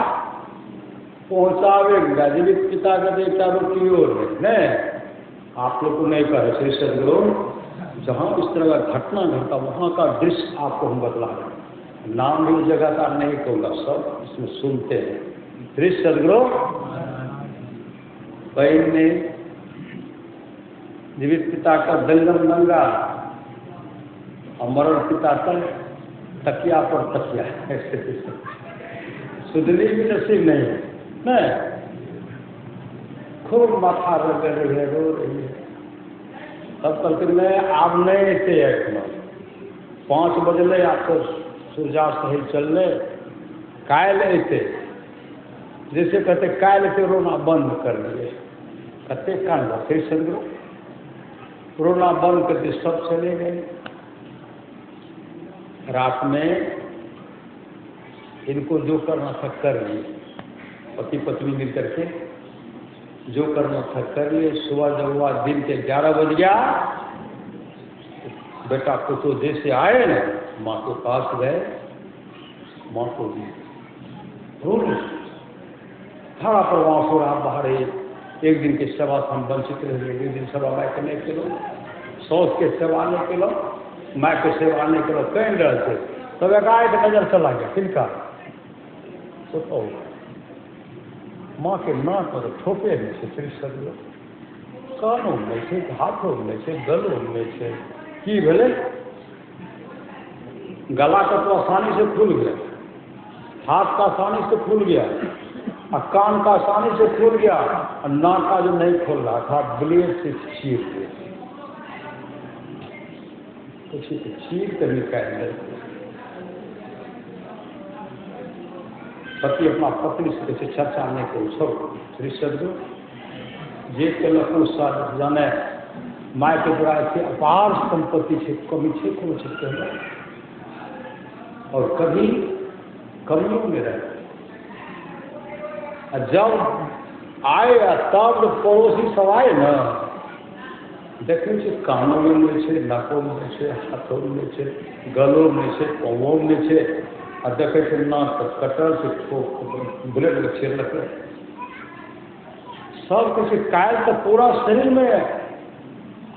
पहुंचावे, जीवित पिता का बेटा रोटी और नहीं। आप लोग को नहीं कहे श्री सदगुरु, जहाँ इस तरह का घटना घटता वहाँ का दृश्य आपको हम बतला रहे हैं। नाम भी उस जगह का नहीं कहूँगा, सब इसमें सुनते हैं। श्री सदगुरु बहन ने जीवित पिता का दंगम दंगा और मरण पिता तक तकिया पर तकिया, ऐसे सुधनी भी नसीब नहीं है। खूब माथा रगे रो रही है। तब तक मैं आप नहीं थे, 5 बजले आपको सूर्यास्त ही चलने काय नहीं थे, जैसे कहते काल के रोना बंद कर दिए, कहते कान फिर सदगुरु रोना बंद करके सब चले गए। रात में इनको जो करना था कर लिए, पति पत्नी मिल करके जो करना था कर लिए। सुबह जब हुआ दिन के 11 बज गया, बेटा को तो जैसे आए न माँ के पास गए, माँ को दी खड़ा पर वहाँ सो रहा बाहर। एक दिन की सेवा से हम वंचित रह गए, एक दिन सेवा मैं करने के लो, सौस के सेवा नहीं के लो, माँ के सेवा नहीं करो, कहीं रहते तब एकाएक नजर चला गया किनका तो माँ के नाक पर ठोपे में से फिर सदगुरु कानों में से, हाथों में से, गलों में से की भले गला का तो आसानी से खुल गया, हाथ का आसानी से खुल गया, और कान का आसानी से खुल गया, और नाक का जो नहीं खुल रहा था ब्लेड से चीर दिया, उसी को चीर कर निकाल। पति अपना पत्नी से कैसे चर्चा नहीं करो सब श्री सदगुरु जे केलक जाने माय के द्वारा से अपार संपत्ति से कमी से कौन सकते हैं, और कभी कमियों में रहे। जब आए तब पड़ोसी सब आए न देखे से कानों में से, नाकों में से, हाथों में से, गलों में से, पाँवों में से, और देखे से नाक कटर से ब्लेड में छेड़क सब कुछ कायल तो पूरा शरीर में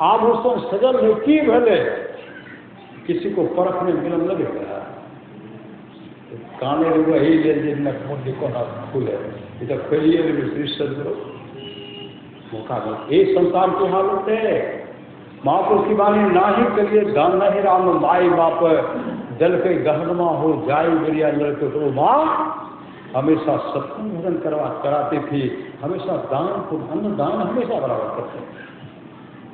आभूषण सजल है की भले किसी को परख में विलम्ब लगेगा। काने वही ले जिनमें मुंडी को ना खुले इधर खोलिए श्री सदगुरु मौका दो। ये संसार की हालत है। महापुरुष की वाणी नाही करिए दान नहीं राम माई बाप जल के गहनमा हो जाए गिरिया लड़के तो माँ हमेशा सत्संग भोजन कराती थी, हमेशा दान अन्न दान हमेशा बराबर करते,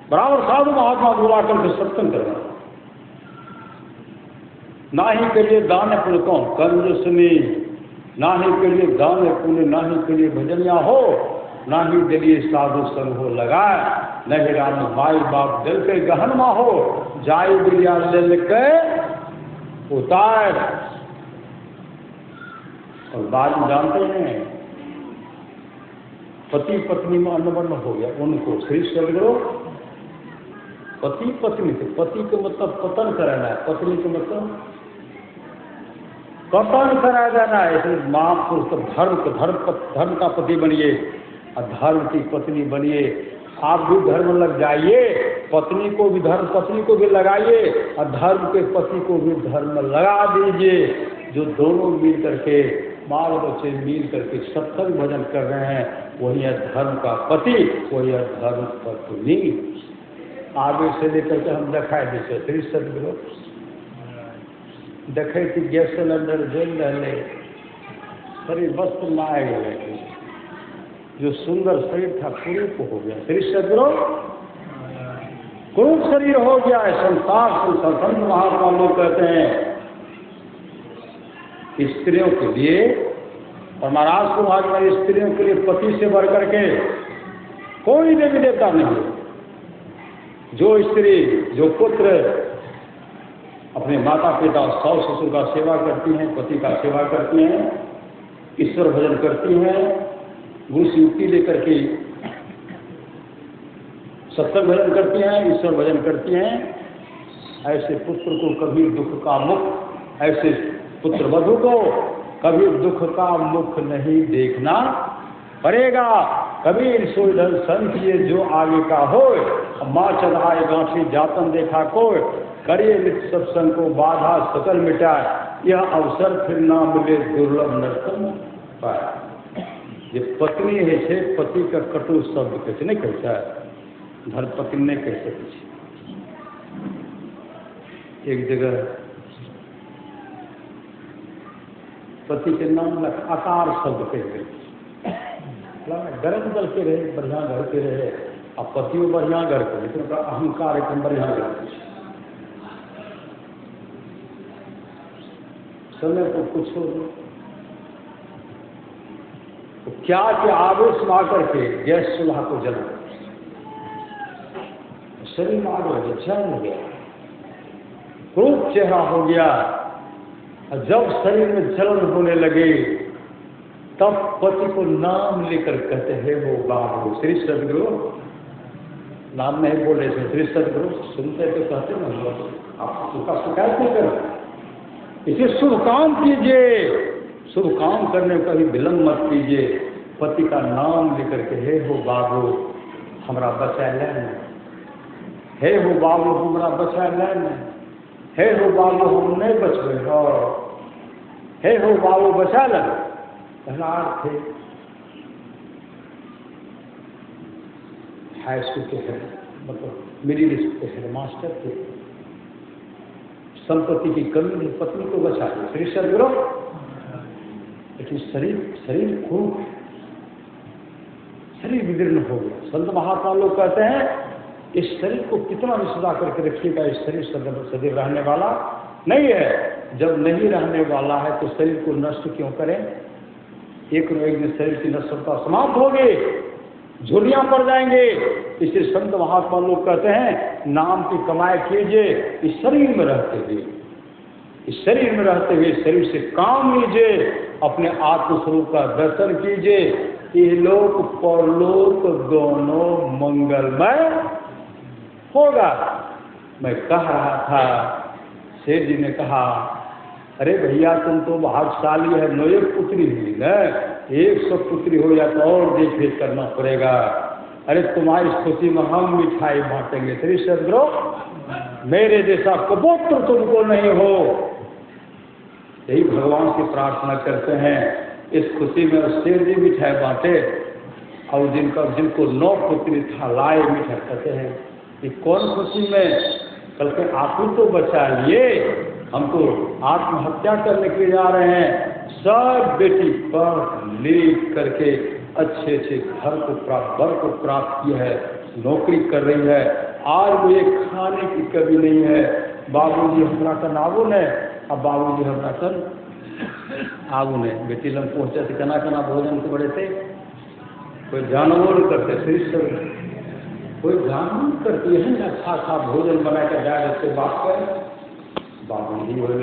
बराबर साधु महात्मा बुला करके सत्संग करना। ना ही के लिए दान पुण्य कौन कर्म सुनी, ना ही के लिए दान पुण्य, ना ही के लिए भजनिया हो, ना ही के लिए साधु संग हो लगाए, नहीं राम माई बाप दिल के गहनमा हो जाए गिरिया ले के उतार। और बाद में जानते हैं पति पत्नी में अनबन हो गया उनको श्री सदगुरु पति पत्नी थे। पति के मतलब पतन कराना है, पत्नी के मतलब पतन कराया जाना है। इसलिए महापुरुष तो धर्म का पति बनिए और धर्म की पत्नी बनिए। आप भी धर्म लग जाइए, पत्नी को भी धर्म पत्नी को भी लगाइए और धर्म के पति को भी धर्म लगा दीजिए। जो दोनों मिल करके बाल बच्चे मिल करके सत्संग भजन कर रहे हैं वही है धर्म का पति, वही है धर्म पत्नी। आगे से लेकर के हम दिखाई देते श्री सदगुरु देखे कि गैस सिलेंडर जल रहे शरीर वस्त्र में आए गए, जो सुंदर शरीर था कुरूप हो गया। श्री सदगुरु कुरूप शरीर हो गया है। संसार संत महात्मा लोग कहते हैं स्त्रियों के लिए और महाराज को महात्मा स्त्रियों के लिए पति से बढ़ करके कोई देवी देवता नहीं है। जो स्त्री जो पुत्र अपने माता पिता सास ससुर का सेवा करती हैं, पति का सेवा करती हैं, ईश्वर भजन करती हैं, गुरु से युक्ति लेकर के सत्संग भजन करती हैं, ईश्वर भजन करती हैं, ऐसे पुत्र को कभी दुख का मुख, ऐसे पुत्र वधु को कभी दुख का मुख नहीं देखना पड़ेगा। कबीर सोधन संत ये जो आगे का हो, माँ चढ़ाए गांठी जातन देखा को, करिए नित्य सत्संग को बाधा सकल मिटाए, यह अवसर फिर ना मिले दुर्लभ नर्तन पाए। ये पत्नी है से पति का कटु शब्द कैसे नहीं कहता है, धर्म पत्नी नहीं कह सकती। एक जगह पति के नाम आकार शब्द कह गए, गरम दल के रहे, बढ़िया घर के रहे, अब पतियों बढ़िया घर के, लेकिन अहंकार एकदम बढ़िया घर के समय को कुछ हो तो क्या कि आवेश में आकर के गैस चूल्हा को जला, शरीर में आग लगे, जल गया, क्रोध चेहरा हो गया। और जब शरीर में जलन होने लगे तब पति को नाम लेकर कहते हैं वो बाबू श्री सदगुरु, नाम नहीं बोल रहे थे, श्री सदगुरु सुनते तो कहते ना आप उसका शिकायत नहीं करो, इसे शुभ काम कीजिए, शुभ काम करने में कभी विलम्ब मत कीजिए। पति का नाम लेकर के हे हो बाबू हमारा बचा लेना, हे हो बाबू हमारा बचा लेना, हे हो बाबू हम नहीं बचबे हो, हे हो बाबू बचा लेना। पहला अर्थ थे हाई स्कूल के हेड, मतलब मिडिल स्कूल के हेड मास्टर थे, संपत्ति की कमी ने पत्नी को बचा लिया श्री सदगुरु, लेकिन शरीर खूब शरीर विदीर्ण हो गया। संत महात्मा लोग कहते हैं इस शरीर को कितना भी सजा करके रखिएगा, इस शरीर सदैव रहने वाला नहीं है। जब नहीं रहने वाला है तो शरीर को नष्ट क्यों करें, एक न एक दिन शरीर की नश्वरता समाप्त होगी, झुर्रियां पड़ जाएंगे। इसलिए संत महात्मा लोग कहते हैं नाम की कमाई कीजिए, इस शरीर में रहते हुए, इस शरीर में रहते हुए शरीर से काम लीजिए, अपने आत्मस्वरूप का दर्शन कीजिए, इहलोक परलोक दोनों मंगलमय होगा। मैं कह रहा था, शेर जी ने कहा अरे भैया तुम तो भाग्यशाली है, 9 पुत्री हुई न, 100 पुत्री हो या तो और देख रेख करना पड़ेगा। अरे तुम्हारी खुशी में हम मिठाई बांटेंगे श्री सदगुरु, मेरे जैसा कबूतर तुमको नहीं हो। यही भगवान से प्रार्थना करते हैं, इस खुशी में शेर जी मिठाई बांटे, और जिनको 9 पुत्री था लाए मिठाई कहते हैं कि कौन खुशी में, कल के आप ही तो बचा लिए, हम तो आत्महत्या करने के लिए जा रहे हैं। सब बेटी पढ़ लिख करके अच्छे अच्छे घर को प्राप्त, वर को प्राप्त किया है, नौकरी कर रही है, आज मुझे खाने की कमी नहीं है। बाबूजी हमारा कन आगू ने, अब बाबूजी हमारा कन आगू ने, बेटी लंग पहुँचे थे कना कना भोजन के बड़े थे, कोई जानवर करते श्री, कोई जानवर करती है ना, अच्छा भोजन बना कर जाए उससे बात करें, बाबू जी बोल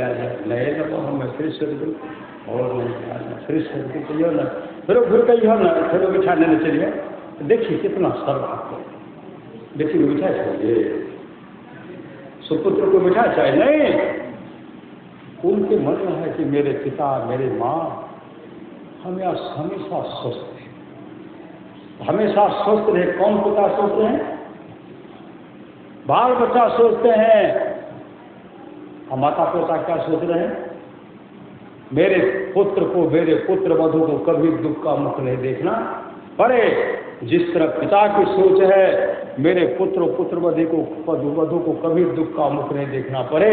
नए लगो हम श्री सदगुरु और नहीं श्री सदगुरु कहियो ना, फिर कहियो ना, फिर मिठाई लेने चलिए। देखिए कितना सर्व आपको, देखिए मिठाई चाहिए, सुपुत्र को मिठाई चाहिए नहीं, उनके मन में है कि मेरे पिता मेरे माँ हमेशा स्वस्थ है, हमेशा स्वस्थ रहे। कौन पिता सोचते हैं, बाल बच्चा सोचते हैं, और माता पिता क्या सोच रहे हैं, मेरे पुत्र को, मेरे पुत्र वधु को कभी दुख का मुख नहीं देखना पड़े। जिस तरह पिता की सोच है मेरे पुत्र वधु को कभी दुख का मुख नहीं देखना पड़े,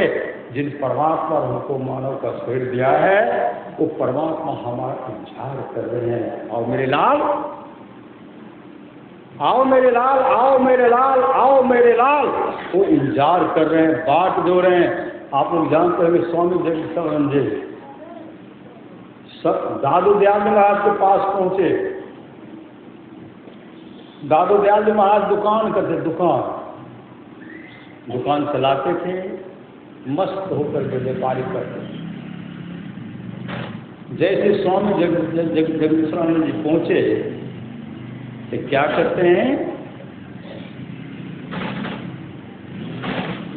जिन परमात्मा ने हमको मानव का शरीर दिया है वो परमात्मा हमारा इंतजार कर रहे हैं। और मेरे लाल आओ मेरे लाल, आओ मेरे लाल, आओ मेरे लाल, वो इंतजार कर रहे हैं, बाट दो रहे हैं। आप लोग जानते हैं स्वामी जगदीशानंद जी दादू दयाल जी महाराज के पास पहुंचे। दादू दयाल जी महाराज दुकान करते, दुकान चलाते थे, मस्त होकर के व्यापारी करते। जैसे स्वामी जगदीशानंद जी पहुंचे तो क्या करते हैं,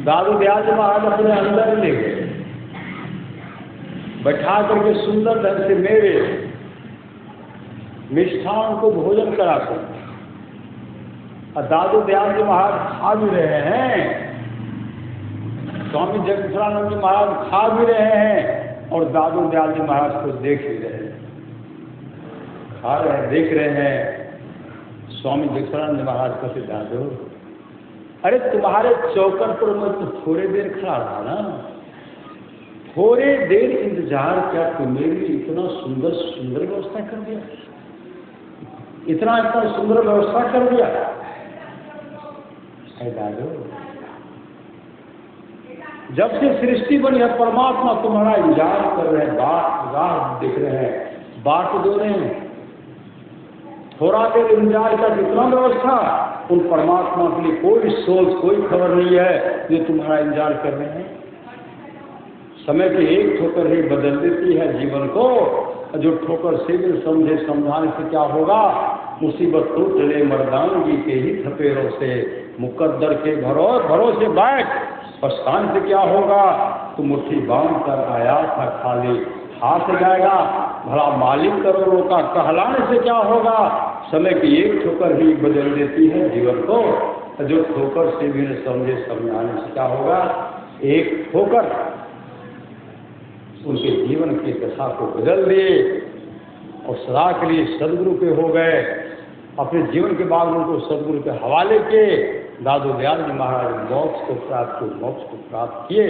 दादू दयाल जी महाराज अपने अंदर ले गए, बैठा करके सुंदर ढंग से मेवे मिष्ठान को भोजन कराते। और दादू दयाल जी महाराज खा भी रहे हैं, स्वामी जगदीशानंद जी महाराज खा भी रहे हैं और दादू दयाल जी महाराज को देख भी रहे हैं, खा रहे हैं, देख रहे हैं। स्वामी जगदीशानंद जी महाराज को दादू, अरे तुम्हारे चौकर पर मैं तो थोड़ी देर खड़ा रहा ना, थोड़ी देर इंतजार किया, तुम्हें भी इतना सुंदर व्यवस्था कर दिया, इतना सुंदर व्यवस्था कर दिया। दादू जब से सृष्टि बनी है परमात्मा तुम्हारा इंतजार कर रहे हैं, बाट देख रहे हैं, बाट दो रहे हैं। थोड़ा देर इंतजार का जितना व्यवस्था, उन परमात्मा के लिए कोई सोच कोई खबर नहीं है जो तुम्हारा इंतजार कर रहे हैं। समय की एक ठोकर ही बदल देती है जीवन को। जो ठोकर से भी समझे समझाने से क्या होगा, मुसीबत तो चले मर्दानगी के ही थपेरों से, मुकद्दर के भरोसे बैठ पछताने से क्या होगा, तू मुट्ठी बांध कर आया था खाली हाथ जाएगा, भला मालिक करोड़ों का कहलाने से क्या होगा। समय की एक ठोकर ही बदल देती है जीवन को। जो ठोकर से भी न समझे समझाने से क्या होगा, एक ठोकर उनके जीवन की दशा को बदल दिए और सदा के लिए सदगुरु के हो गए। अपने जीवन के बाद उनको सदगुरु के हवाले किए। दादू दयाल जी महाराज मोक्ष को प्राप्त किए।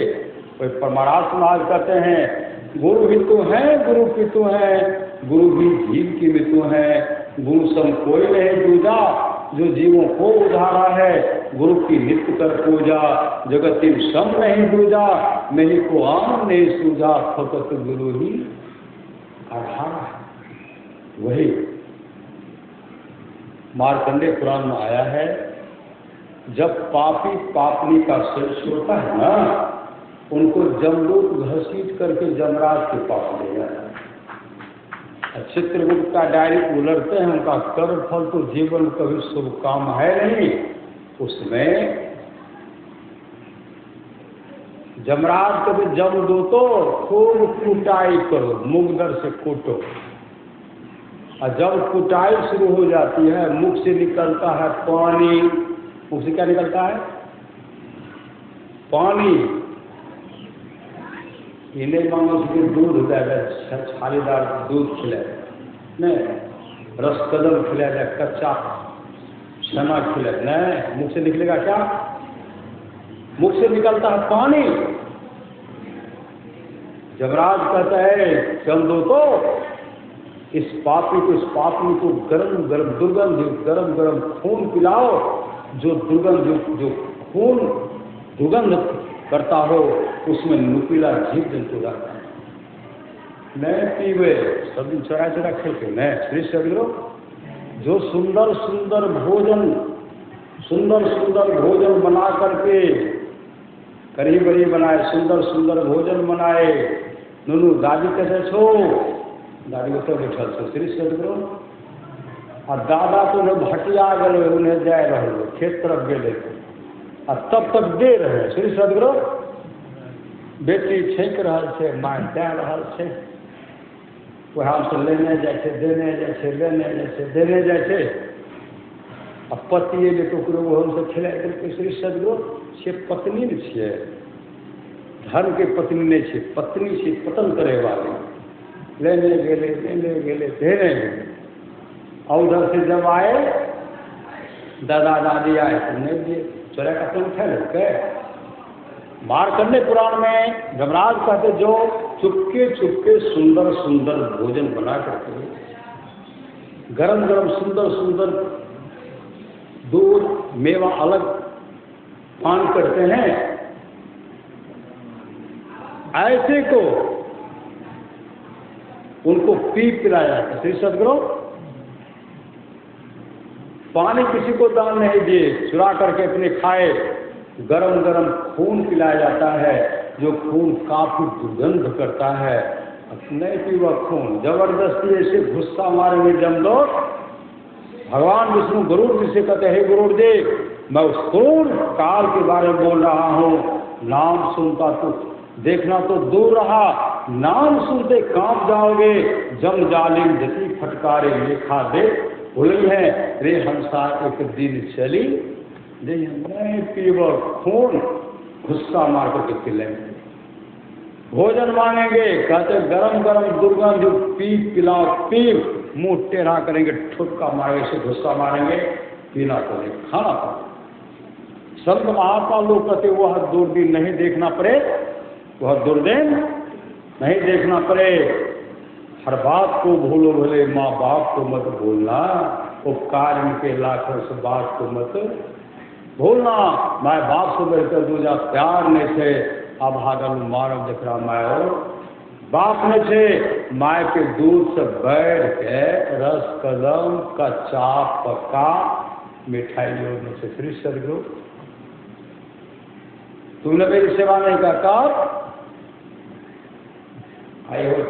वही परमारास महाराज कहते हैं, गुरु भी तो है गुरु की तो है, गुरु भी जीव की भी तो है, गुरु सम कोई नहीं दूजा, जो जीवों को उधारा है, गुरु की नित्य कर पूजा, जगत सम नहीं दूजा, नहीं को आम नहीं सूझा, फकत गुरु ही आधार। वही मार्कंडेय पुराण में आया है, जब पापी पापनी का शेष होता है ना, उनको जमदूत घसीट करके जमराज के पास ले जाता है। चित्रगुप्त का डायरी उलटते हैं, उनका कर्म फल तो जीवन में कभी शुभ काम है नहीं। उसमें जमराज कभी जम दो तो खूब कुटाई करो, मुगदर से कूटो, और जब कुटाई शुरू हो जाती है मुख से निकलता है पानी। मुख से क्या निकलता है? पानी। इन्हें मानो कि दूध देगा, छालीदार दूध खिलाए, नहीं रस कदम खिलाए, कच्चा चना खिलाए, नहीं मुख से निकलेगा क्या? मुख से निकलता है पानी। जमराज कहता है चल दो तो इस पापी को गरम गरम दुर्गंध गरम गरम खून पिलाओ, जो दुर्गंध जो खून दुर्गंध करता हो उसमें नुकीला जीव जंतु रहता है। नहीं पीवे सब दिन चरा चरा खेलते नहीं। श्री सदगुरु जो सुंदर सुंदर भोजन बना करके करी बरी बनाए, सुंदर भोजन बनाए। नुनू दादी कैसे छो? दादी को तो बैठल छो श्री सदगुरु। और दादा तो उन्हें भटिया गए, उन्हें जाए रहे खेत तरफ गए, और तब तक दे रहे श्री सदगुरु। बेटी छेक रहा है, माँ दे रहा है, वह हमसे लेने जाए देने जाए देने जाए। अब पति एले तो हमसे खिला देलकै श्री सदगुरु। से पत्नी ने छे, धर्म के पत्नी नहीं छे, पत्नी से पतन करे वाले। लेने गेले देने गेले। और उधर से जब आए दादा दादी आए तो नहीं दिए, चोरा का तुम उठा लेके। मार्कंडेय पुराण में जमराज कहते जो चुपके सुंदर भोजन बना करके गरम गरम सुंदर दूध मेवा अलग पान करते हैं, ऐसे को उनको पी पिलाया जाता है। श्री सदगुरु पानी किसी को दान नहीं दिए, चुरा करके अपने खाए। गरम गरम खून पिलाया जाता है, जो खून काफी दुर्गंध करता है। नहीं पीवा खून, जबरदस्ती ऐसे गुस्सा मारेंगे जम लोग। भगवान विष्णु गरुड़ जी से कहते हैं, हे गरुड़ जी मैं उस क्रूर काल के बारे में बोल रहा हूँ। नाम सुनता तो देखना तो दूर रहा, नाम सुनते कांप जाओगे। जम जालिम जति फटकारे लेखा दे भूली है, रे हंसा एक दिन चली। नहीं पीवा खून, गुस्सा मार करके पिलेंगे। भोजन मांगेंगे, कहते गरम गरम दुर्गंध पी पिलाओ, पी मुंह टेढ़ा करेंगे, ठुटका मारेंगे, से गुस्सा मारेंगे, पीना तो नहीं खाना पड़े। संत महात्मा लोग कहते वह दूरबीन नहीं देखना पड़े, वह दुर्दिन नहीं देखना पड़े। हर बात को भूलो भले, माँ बाप को मत भूलना, उपकार इनके लाखों से बात को मत भूलना। मैं बाप से बढ़कर दूजा प्यार नहीं थे, अब हागल मारब जकरा मायो बाप ने से माय के दूध से बैठ के रस कदम का चाप पका मिठाइयों में से श्री सदगुरु तुमने मेरी सेवा नहीं करता आए हो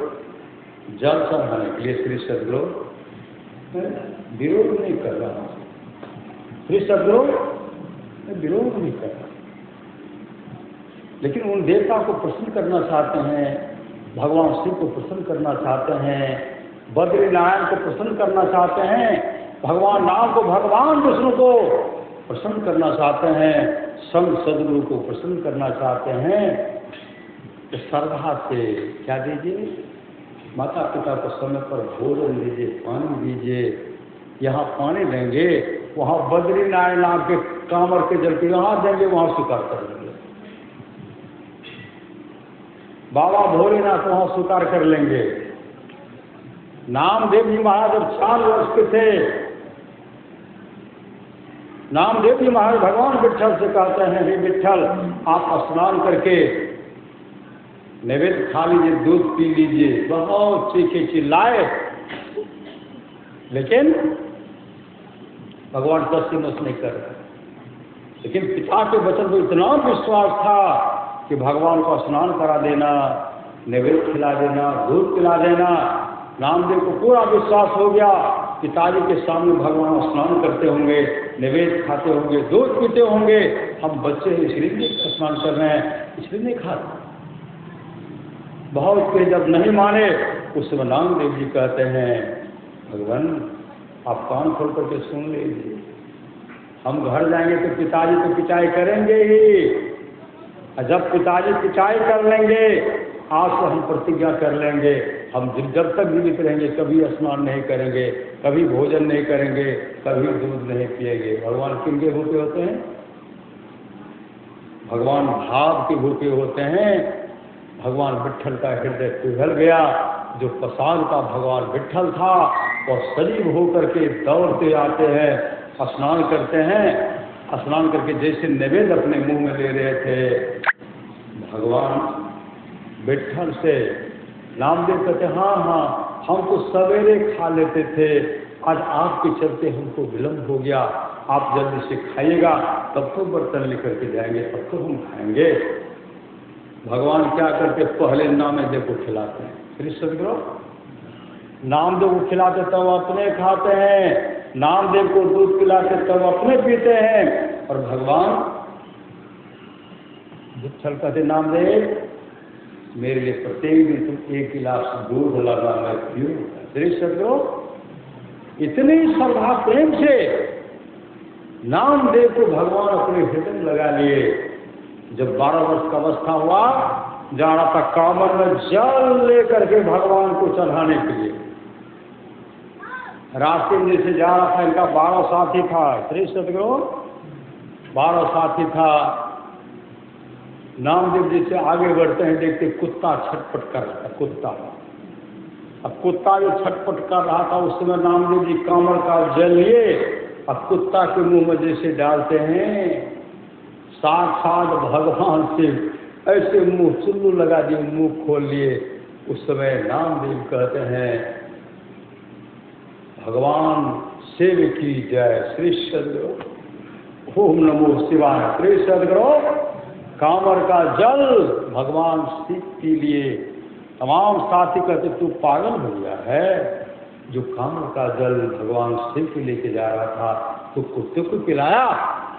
जल चढ़ाने के लिए श्री सदगुरु विरोध नहीं कर रहा श्री सदगुरु विरोध नहीं कर रहा लेकिन उन देवता को प्रसन्न करना चाहते हैं भगवान शिव को प्रसन्न करना चाहते हैं बद्रीनारायण को प्रसन्न करना चाहते हैं भगवान राम को भगवान विष्णु को प्रसन्न करना चाहते हैं संत सदगुरु को प्रसन्न करना चाहते हैं तो श्रद्धा से क्या दीजिए माता पिता को समय पर भोजन दीजिए पानी दीजिए यहाँ पानी देंगे वहाँ बद्रीनारायण नाम के कांवर के जल के यहाँ देंगे वहाँ स्वीकार कर लेंगे बाबा भोलेनाथ वहाँ स्वीकार कर लेंगे नामदेव जी महाराज जब 4 वर्ष के थे नामदेव जी महाराज भगवान विट्ठल से कहते हैं हे विट्ठल आप स्नान करके नैवेद्य खा लीजिए दूध पी लीजिए बहुत चीखे चिल्लाए लेकिन भगवान तस्वीर नहीं कर रहे लेकिन पिता के वचन को इतना विश्वास था कि भगवान को स्नान करा देना नैवेद्य खिला देना दूध पिला देना नामदेव को पूरा विश्वास हो गया पिताजी के सामने भगवान स्नान करते होंगे नैवेद्य खाते होंगे दूध पीते होंगे हम बच्चे इसलिए स्नान कर रहे हैं इसलिए नहीं खाते बहुत के जब नहीं माने उस समय नामदेव जी कहते हैं भगवान आप कान खोल करके सुन लीजिए हम घर जाएंगे तो पिताजी तो पिटाई करेंगे ही जब पिताजी पिटाई कर लेंगे आज से हम प्रतिज्ञा कर लेंगे हम जब तक जीवित रहेंगे कभी स्नान नहीं करेंगे कभी भोजन नहीं करेंगे कभी दूध नहीं पिएंगे भगवान किनके भूखे होते हैं भगवान भाव के भूखे होते हैं भगवान विट्ठल का हृदय पिघल गया जो पसान का भगवान विट्ठल था और सजीव होकर के दौड़ते आते हैं स्नान करते हैं स्नान करके जैसे नैवेद्य अपने मुंह में ले रहे थे भगवान विट्ठल से नामदेव कहते हाँ हाँ हम तो सवेरे खा लेते थे आज आपके चलते हमको विलम्ब हो गया आप जल्दी से खाइएगा तब तो बर्तन लेकर के जाएंगे तब तो हम खाएंगे भगवान क्या करते पहले नामदेव को खिलाते हैं श्री सदगुरु नामदेव को खिलाते तब अपने खाते हैं नामदेव को दूध पिलाते तब अपने पीते हैं और भगवान विट्ठल कहते नामदेव मेरे लिए प्रत्येक दिन तुम 1 गिलास दूध लाना मैं पीऊँ श्री सदगुरु इतनी श्रद्धा प्रेम से नामदेव को भगवान अपने हृदय में लगा लिए जब 12 वर्ष का अवस्था हुआ जा रहा था कांवर में जल लेकर के भगवान को चढ़ाने के लिए रास्ते में जैसे जा रहा था इनका 12 साथी था श्री सदगुरु 12 साथी था नामदेव जी से आगे बढ़ते हैं देखते कुत्ता छटपट कर रहा था कुत्ता अब कुत्ता जो छटपट कर रहा था उस समय नामदेव जी कांवर का जल लिए अब कुत्ता के मुंह में जैसे डालते हैं साक्षात भगवान से ऐसे मुंह चुल्लू लगा दिए मुंह खोल लिए उस समय नामदेव कहते हैं भगवान शिव की जय श्री सदगुरु ओम नमो शिवाय श्री सदगुरु कांवर का जल भगवान शिव के लिए तमाम साथी कहते तू पागल हो गया है जो कांवर का जल भगवान शिव के लेके जा रहा था तो कुत्ते को पिलाया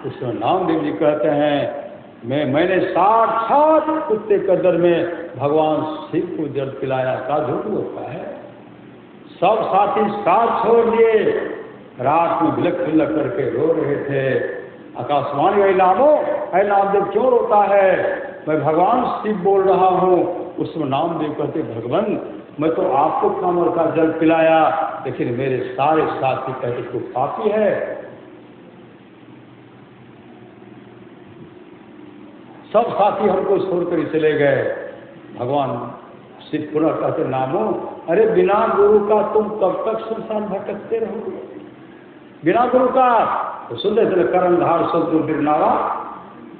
उसमें नामदेव जी कहते हैं मैंने साक्षात कुत्ते कदर में भगवान शिव को जल पिलाया का झूठ होता है सब साथी साथ छोड़ दिए रात में बिलख बिलख करके रो रहे थे आकाशवाणी ऐ नामदेव क्यों रोता है मैं भगवान शिव बोल रहा हूँ उसमें नामदेव कहते भगवान मैं तो आपको कांवर का जल पिलाया लेकिन मेरे सारे साथी कहते तू पापी है सब साथी हमको छोड़कर चले गए भगवान शिव पुनः कहते नामो अरे बिना गुरु का तुम कब तक संसार भटकते रहोगे बिना गुरु का तो सुनते चले कर्णधार सदगुरु गिरनावा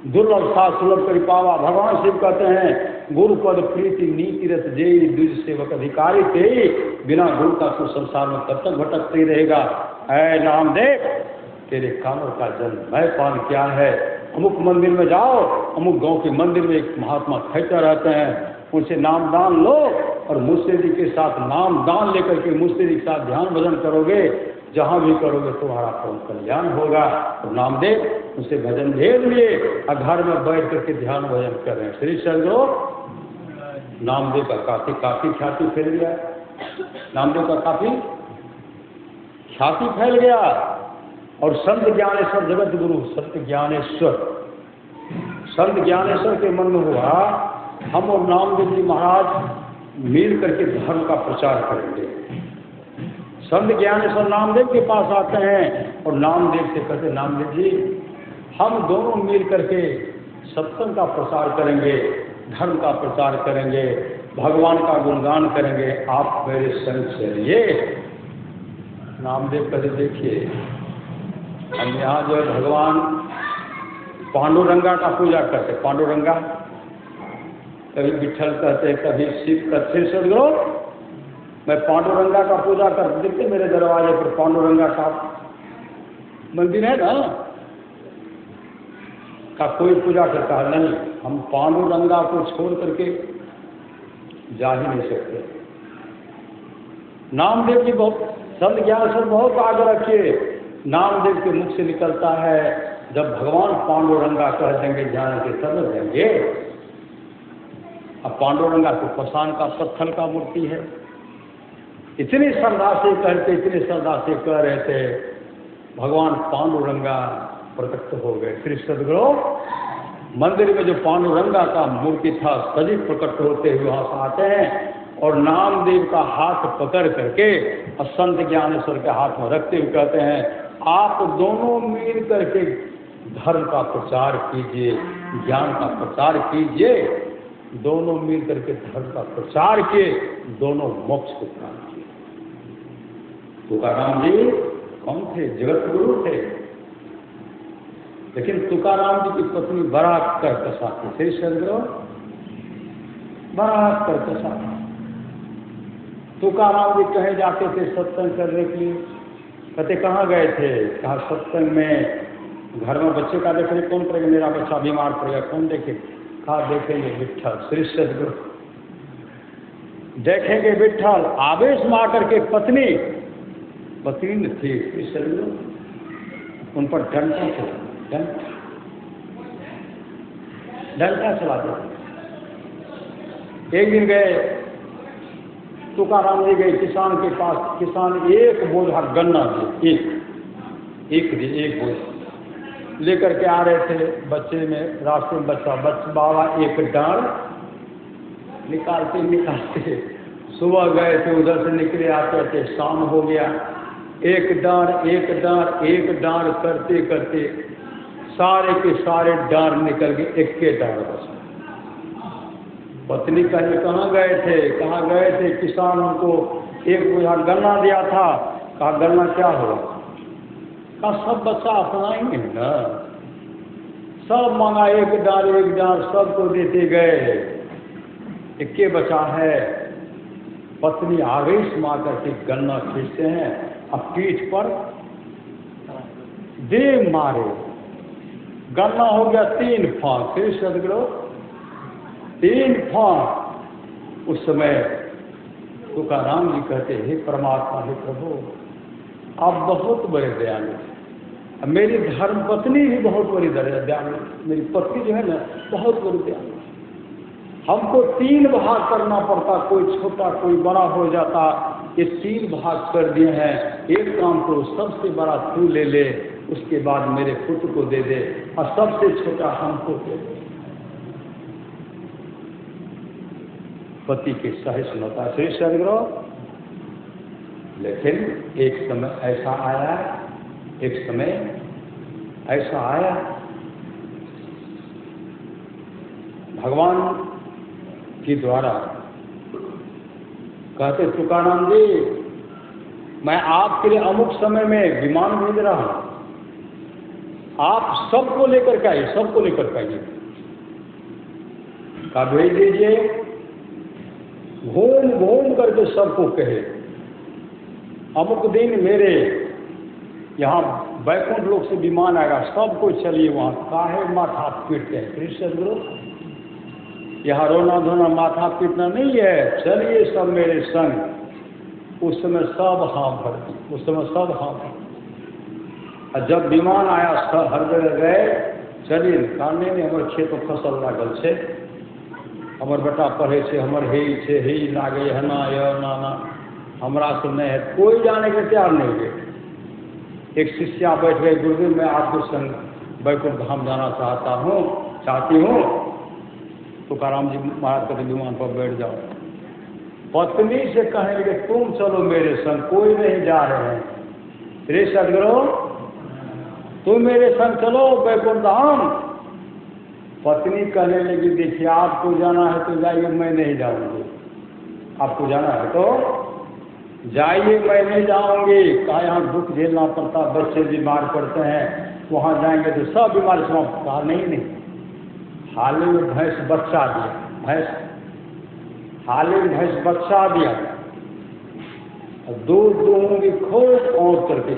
दुर्लभ सा सुलभ करी पावा। भगवान शिव कहते हैं गुरुपद प्रीति नीति रत जेई द्विज सेवक अधिकारी ते, बिना गुरु का तू संसार में तब तक भटकते ही रहेगा। ऐ नामदेव, तेरे कानों का जन्म मैं पान क्या है। अमुक मंदिर में जाओ, अमुक गांव के मंदिर में एक महात्मा ठहरते रहते हैं, उनसे नाम दान लो और मुस्तैदी के साथ नाम दान लेकर के मुस्तैदी के साथ ध्यान भजन करोगे, जहाँ भी करोगे तुम्हारा परम कल्याण होगा। और नामदेव उनसे भजन भेज लिए और घर में बैठ करके ध्यान भजन कर रहे हैं। श्री चंद्रो नामदेव का काफी ख्याति फैल गया। नामदेव का काफी ख्याति फैल गया। और संत ज्ञानेश्वर जगत गुरु संत ज्ञानेश्वर के मन में हुआ हम और नामदेव जी महाराज मिल करके धर्म का प्रचार करेंगे। संत ज्ञानेश्वर नामदेव के पास आते हैं और नामदेव से कहते, नामदेव जी हम दोनों मिल करके सत्संग का प्रचार करेंगे, धर्म का प्रचार करेंगे, भगवान का गुणगान करेंगे, आप मेरे संग चलिए। नामदेव कहते, देखिए हम यहाँ जो है भगवान पांडुरंगा का पूजा करते। पांडुरंगा कभी विठल कहते, कभी शिव कहते। सदगुरु मैं पांडुरंगा का पूजा करते, देखते मेरे दरवाजे पर पांडुरंगा का मंदिर है ना, का कोई पूजा करता है नहीं। हम पांडुरंगा को छोड़ करके जा ही नहीं सकते। नामदेव जी बहुत संत ज्ञानेश्वर बहुत आगे रखिए। नामदेव के मुख से निकलता है, जब भगवान पांडुरंगा कह देंगे जाने के समझ देंगे। अब पांडुरंगा तो पाषाण का पत्थर का मूर्ति है। इतनी श्रद्धा से कहते, इतनी श्रद्धा से कह रहे थे, भगवान पांडुरंगा प्रकट हो गए। श्री सदगुरु मंदिर में जो पांडुरंगा का मूर्ति था सजीव प्रकट होते हुए वहां से आते हैं और नामदेव का हाथ पकड़ करके और संत ज्ञानेश्वर के हाथ में रखते हुए कहते हैं, आप दोनों मिल करके धर्म का प्रचार कीजिए, ज्ञान का प्रचार कीजिए। दोनों मिल करके धर्म का प्रचार किए, दोनों मोक्ष को प्राप्त किए। तुकाराम जी कौन थे? जगत गुरु थे। लेकिन तुकाराम जी की पत्नी बड़ा कर्कशा थी। श्री सदगुरु बड़ा कर्कशा था। तुकाराम जी कहे जाते थे सत्संग करने के लिए, कहते कहाँ गए थे? कहा सत्संग में, घर में बच्चे का देख रहे, कौन करेगा, मेरा बच्चा बीमार पड़ेगा, कौन देखे? कहा देखेंगे विठल। श्री सदगुरु देखेंगे विठल। आवेश में आकर के पत्नी न थी श्री सदगुरु, उन पर डंडा चला दिया। एक दिन गए तुकाराम जी, गए किसान के पास। किसान एक बोझा गन्ना दिए, एक बोझ लेकर के आ रहे थे। बच्चे में रास्ते में बच्चा बाबा एक डांड निकालते सुबह गए थे, उधर से निकले आते थे, शाम हो गया। एक डांड करते करते सारे के सारे डांड निकल गए, एक के डांड बचा। पत्नी कहे कहाँ गए थे? किसान हमको एक बोझा गन्ना दिया था। कहा गन्ना क्या हुआ? कहा सब बच्चा अपनाएंगे ना, सब मांगा, एक डाल सबको देते गए, एक के बचा है। पत्नी आवेश में आकर के गन्ना खींचते हैं, अब पीठ पर दे मारे, गन्ना हो गया 3 फांक। फिर सदगुरु 3 फांक। उस समय तुकाराम जी कहते, हे परमात्मा, हे प्रभु, आप बहुत बड़े दयालु हैं। मेरी धर्म पत्नी भी बहुत बड़ी दयालु, मेरी पत्नी जो है ना बहुत बड़ी दयालु। हमको 3 भाग करना पड़ता, कोई छोटा कोई बड़ा हो जाता। ये 3 भाग कर दिए हैं। एक काम करो, सबसे बड़ा तू ले ले, उसके बाद मेरे पुत्र को दे दे, और सबसे छोटा हमको दे दे। पति के सहिष्णुता श्री सदगुरु। लेकिन एक समय ऐसा आया, भगवान के द्वारा कहते, तुकाराम जी मैं आपके लिए अमुक समय में विमान भेज रहा हूं, आप सबको लेकर के आइए, सबको लेकर के आइए। का भेज दीजिए, घूम घूम करके सबको कहे अमुक दिन मेरे यहाँ बैकुंठ लोक से विमान आएगा, सबको चलिए वहाँ। काहे माथा पीटते हैं कृष्ण गुरु, यहाँ रोना धोना माथा पीटना नहीं है, चलिए सब मेरे संग। उस समय सब हाँ भर दी, उस समय सब हाँ भर। और जब विमान आया सब हर जगह गए, चलिए काने में हमारे खेत फसल लागल है, हमर बेटा पढ़े से हमर हे लागे है ना या ना हमरा से नहीं है, कोई जाने के तैयार नहीं हुए। एक शिष्या बैठ गए, गुरुदेव मैं आपके संग बैकुंठ धाम जाना चाहती हूँ। तुकाराम जी महाराज कहते विमान पर बैठ जाओ। पत्नी से कहने लगे तुम चलो मेरे संग, कोई नहीं जा रहे हैं। रे सदगुरु तुम मेरे संग चलो बैकुंठ धाम। पत्नी कहने लगी देखिए आपको जाना है तो जाइए, मैं नहीं जाऊंगी। आपको जाना है तो जाइए, मैं नहीं जाऊंगी। कहा यहाँ दुख झेलना पड़ता, बच्चे बीमार पड़ते हैं, वहाँ जाएंगे तो सब बीमारी समाप्त। कहा नहीं, हाल ही में भैंस बच्चा दिया, हाल ही में भैंस बच्चा दिया, दूध दूंगी खूब और करके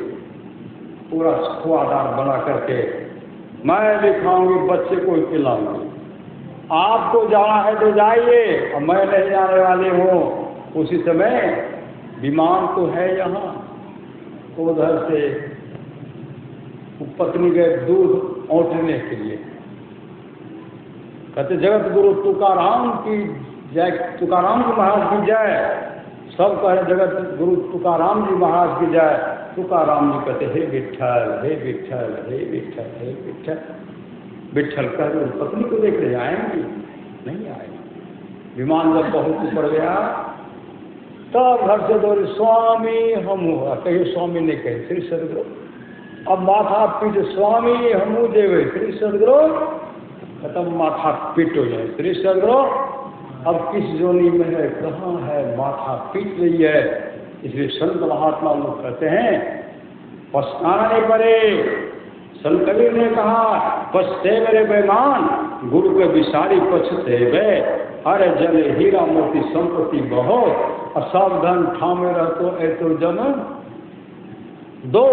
पूरा खुआदार बना करके मैं भी खाऊंगी, बच्चे को खिलाऊंगी। आपको जाना है तो जाइए, और मैं नहीं जाने वाली हूँ। उसी समय विमान तो है यहाँ, उधर से पत्नी गए दूध औंटने के लिए। कहते जगत गुरु तुकाराम की जय, तुकाराम जी महाराज की जय। सब कहे जगत गुरु तुकाराम जी महाराज की जय। तुकाराम जी कहते हे विठ्ठल हे विठ्ठल हे विठ्ठल हे विठ्ठल। विठ्ठल कह रहे पत्नी को देख रहे, आएंगी नहीं आएंगी। विमान जब बहुत ऊपर गया तब घर से दौड़े स्वामी हम हुआ, कहिए स्वामी ने कहे श्री सदगुरु। अब माथा पीट स्वामी हमू देवे श्री सदगुरु, खत्म माथा पीट हो जाए श्री सदगुरु। अब किस जोनी में है, कहाँ है, माथा पीट रही है। इसलिए संत महात्मा लोग कहते हैं पछताना नहीं पड़े। संत कबीर ने कहा पछते मेरे बेमान, गुरु के विसारी पछते वे। अरे जल हीरा मोती संपत्ति बहो, असावधान ठामे रहतो ऐतो जन दो।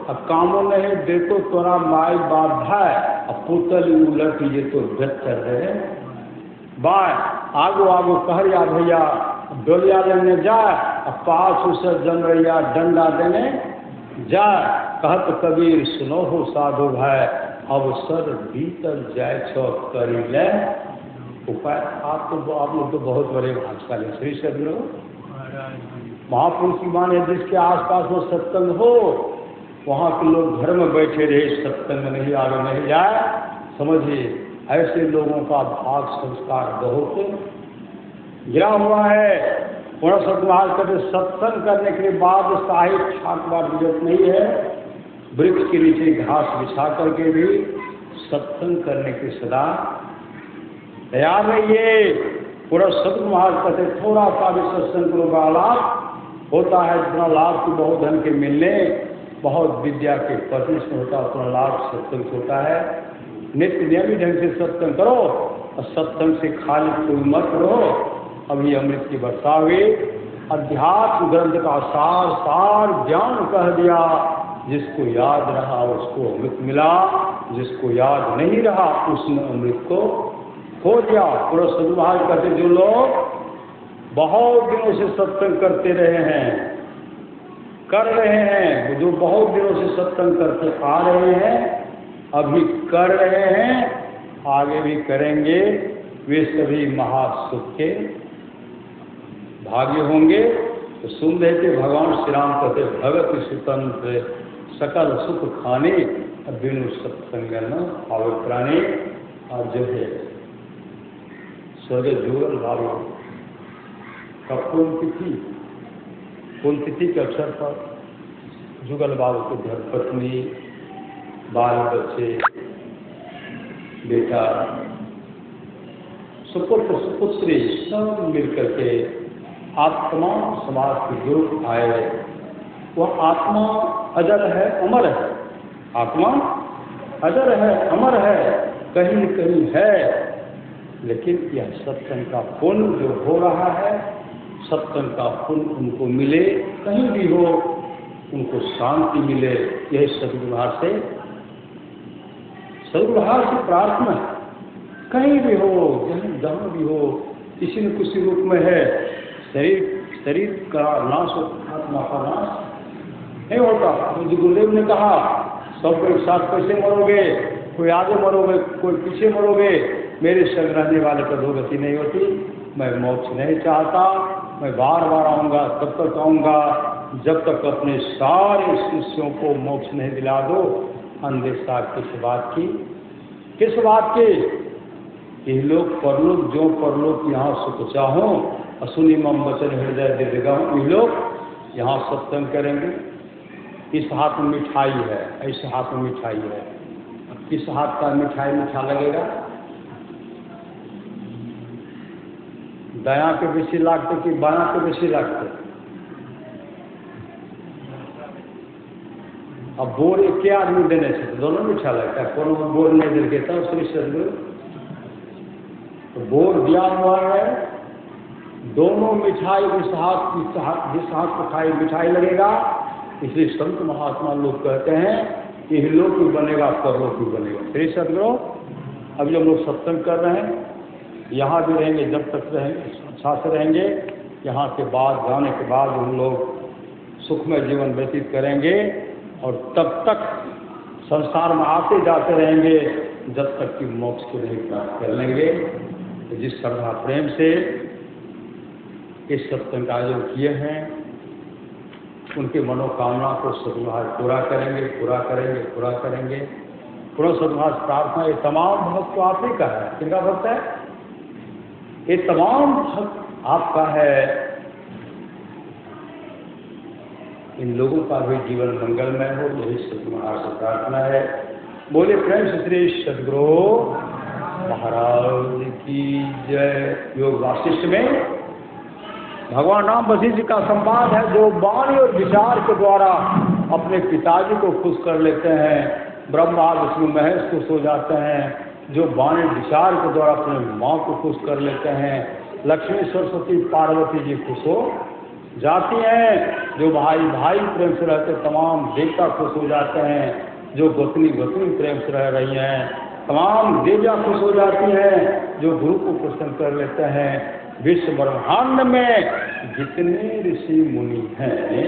अब कामों नहीं देखो तोरा माई बाप है, अब पुतल उलट ये तो बेहतर है। बाय आगो आगो कहरिया भैया डोलिया लेने जाए, अब पास उसे जनरैया डंडा देने जाए। कहत कबीर सुनो हो साधु भाई, अब सर भीतर जाए छो करी ले उपाय। आप लोग तो बहुत बड़े भाषा है श्री सदगुरु। महापुरुष की मान है जिसके आसपास में सत्संग हो, वहाँ के लोग घर में बैठे रहे, सत्संग में नहीं आगे नहीं जाए। समझिए ऐसे लोगों का भाग संस्कार बहुत गिरा हुआ है। थोड़ा सतमाल करके सत्संग करने के बाद साहित्य ठाकबार जरूरत नहीं है। वृक्ष के नीचे घास बिछा करके भी सत्संग करने की सदा तैयार रहिए। पूरा सतमाल करते थोड़ा सा भी सत्संग का लाभ होता है, जितना लाभ की बहुत धन के मिलने, बहुत विद्या के प्रतिष्ठ होता है, उतना लाभ सत्संग होता है। नित्य नियमित ढंग से सत्संग करो, और सत्संग से खाली कोई मत रहो। अभी अमृत की वर्षा हुई, अध्यात्म ग्रंथ का सार सार ज्ञान कह दिया। जिसको याद रहा उसको अमृत मिला, जिसको याद नहीं रहा उसने अमृत को खो दिया। पूरा सदुभाव करते जो लोग बहुत दिनों से सत्संग करते रहे हैं, कर रहे हैं, जो बहुत दिनों से सत्संग करते आ रहे हैं, अभी कर रहे हैं, आगे भी करेंगे, वे सभी महासुख के भाग्य होंगे। तो सुन रहे थे भगवान श्री राम कहते भगत स्वतंत्र सकल सुख खाने, बिनु सत्संग न आवे प्राणी। और जो है स्वर्ग जुगल भाव का कौन तिथि के अवसर पर जुगल बाबू के घर पत्नी, बाल बच्चे, बेटा, सुपुत्र सुपुत्री सब मिलकर के आत्मा समाज के गुरु आए। वह आत्मा अजर है, अमर है। आत्मा अजर है, अमर है, कहीं न कहीं है। लेकिन यह सत्संग का पुण्य जो हो रहा है, सत्संग का पुण्य उनको मिले, कहीं भी हो उनको शांति मिले, यही सदगुरुभाव से प्रार्थना है। कहीं भी हो, जहाँ भी हो, किसी न किसी रूप में है। शरीर का नाश हो, आत्मा का नाश नहीं होता। मुझे गुरुदेव ने कहा सब एक साथ कैसे मरोगे, कोई आगे मरोगे, कोई पीछे मरोगे, मेरे संग रहने वाले पर दुर्गति नहीं होती। मैं मोक्ष नहीं चाहता, मैं बार बार आऊँगा, तब तक आऊँगा जब तक अपने सारे शिष्यों को मोक्ष नहीं दिला दो। अंधेशा किस बात की, किस बात की? ये लोग परलोक जो परलोक यहाँ सुख चाहो, असुनी मम वचन हृदय दिव्यगाओ। ये लोग यहाँ सत्संग करेंगे, इस हाथ में मिठाई है, ऐसे हाथ में मिठाई है। किस हाथ का मिठाई मीठा लगेगा? दायां के बेसी लागते कि बायां के बेसी लागते? अब बोर एक के आदमी देने से दोनों मीठा लगता है। कोनो बोर नहीं दे देता श्री सदगुरु, तो बोर दिया हुआ है। दोनों मिठाई जिस हाथ को खाई मिठाई लगेगा। इसलिए संत महात्मा लोग कहते हैं कि इहलोक भी बनेगा, परलोक भी बनेगा। श्री सदगुरु, अभी हम लोग सत्संग कर रहे हैं, यहाँ भी रहेंगे, जब तक रहेंगे अच्छा से रहेंगे। यहाँ के बाद जाने के बाद हम लोग सुखमय जीवन व्यतीत करेंगे और तब तक संसार में आते जाते रहेंगे जब तक कि मोक्ष को नहीं प्राप्त कर लेंगे। तो जिस श्रद्धा प्रेम से इस सत्संग का आयोजन किए हैं, उनके मनोकामना को सदभाव पूरा करेंगे, पूरा करेंगे, पूरा करेंगे। पूरा सदभाव प्रार्थना ये तमाम भक्त तो आप ही का है। किनका भक्त है? ये तमाम भक्त आपका है। इन लोगों का भी जीवन मंगलमय हो, यही सदभाव से प्रार्थना है। बोले प्रेम से श्री सदगुरु महाराज की जय। योग वासिष्ठ में भगवान राम वशिष्ठ जी का संवाद है, जो वाणी और विचार के द्वारा अपने पिताजी को खुश कर लेते हैं। ब्रह्मा विष्णु महेश खुश हो जाते हैं, जो वाणी विचार के द्वारा अपने माँ को खुश कर लेते हैं। लक्ष्मी सरस्वती पार्वती जी खुश हो जाती हैं, जो भाई भाई प्रेम से रहते तमाम देवता खुश हो जाते हैं। जो गोतनी गोतनी प्रेम से रह रही हैं, तमाम देवियाँ खुश हो जाती हैं। जो गुरु को प्रसन्न कर लेते हैं। विश्व ब्रह्मांड में जितने ऋषि मुनि हैं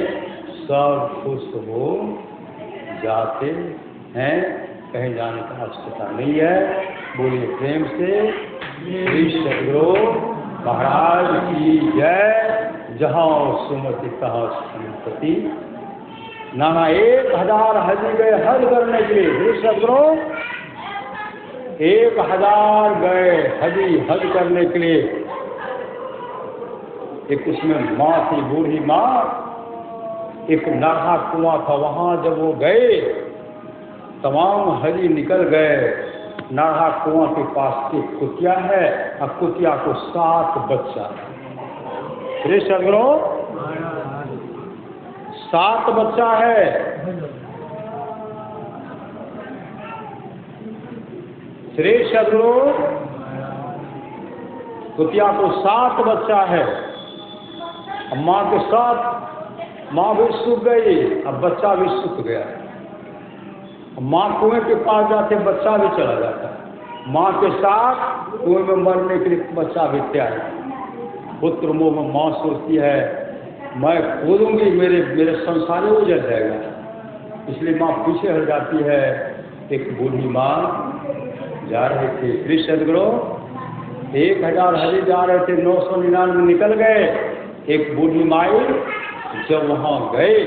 सब खुश हो जाते हैं। कहीं जाने का आवश्यकता नहीं है। बोलिए प्रेम से श्री सदगुरु महाराज की जय। जहाँ सुमति तहाँ संपत्ति। नाना 1000 हज गए हज करने के लिए। श्री सदगुरु 1000 गए हज करने के लिए। एक उसमें माँ थी, बूढ़ी माँ, एक नाहा कुआं था, वहाँ जब वो गए तमाम हजी निकल गए। नाहा कुआं के पास एक कुतिया है और कुतिया को 7 बच्चा है। श्री सदगुरु 7 बच्चा है। श्री सदगुरु कुतिया को 7 बच्चा है। माँ के साथ माँ भी सूख गई, अब बच्चा भी सूख गया। माँ कुएं के पास जाते बच्चा भी चला जाता है। माँ के साथ कुएं में मरने के लिए बच्चा भी तैयार है। पुत्र मोह में माँ सोचती है मैं कूदूंगी, मेरे संसार में उजड़ जाएगा। इसलिए माँ पीछे हट जाती है। एक बूढ़ी माँ जा रहे थे। श्री सदगुरु 1000 हज जा रहे थे, 999 निकल गए। एक बूढ़ी माई जब वहाँ गए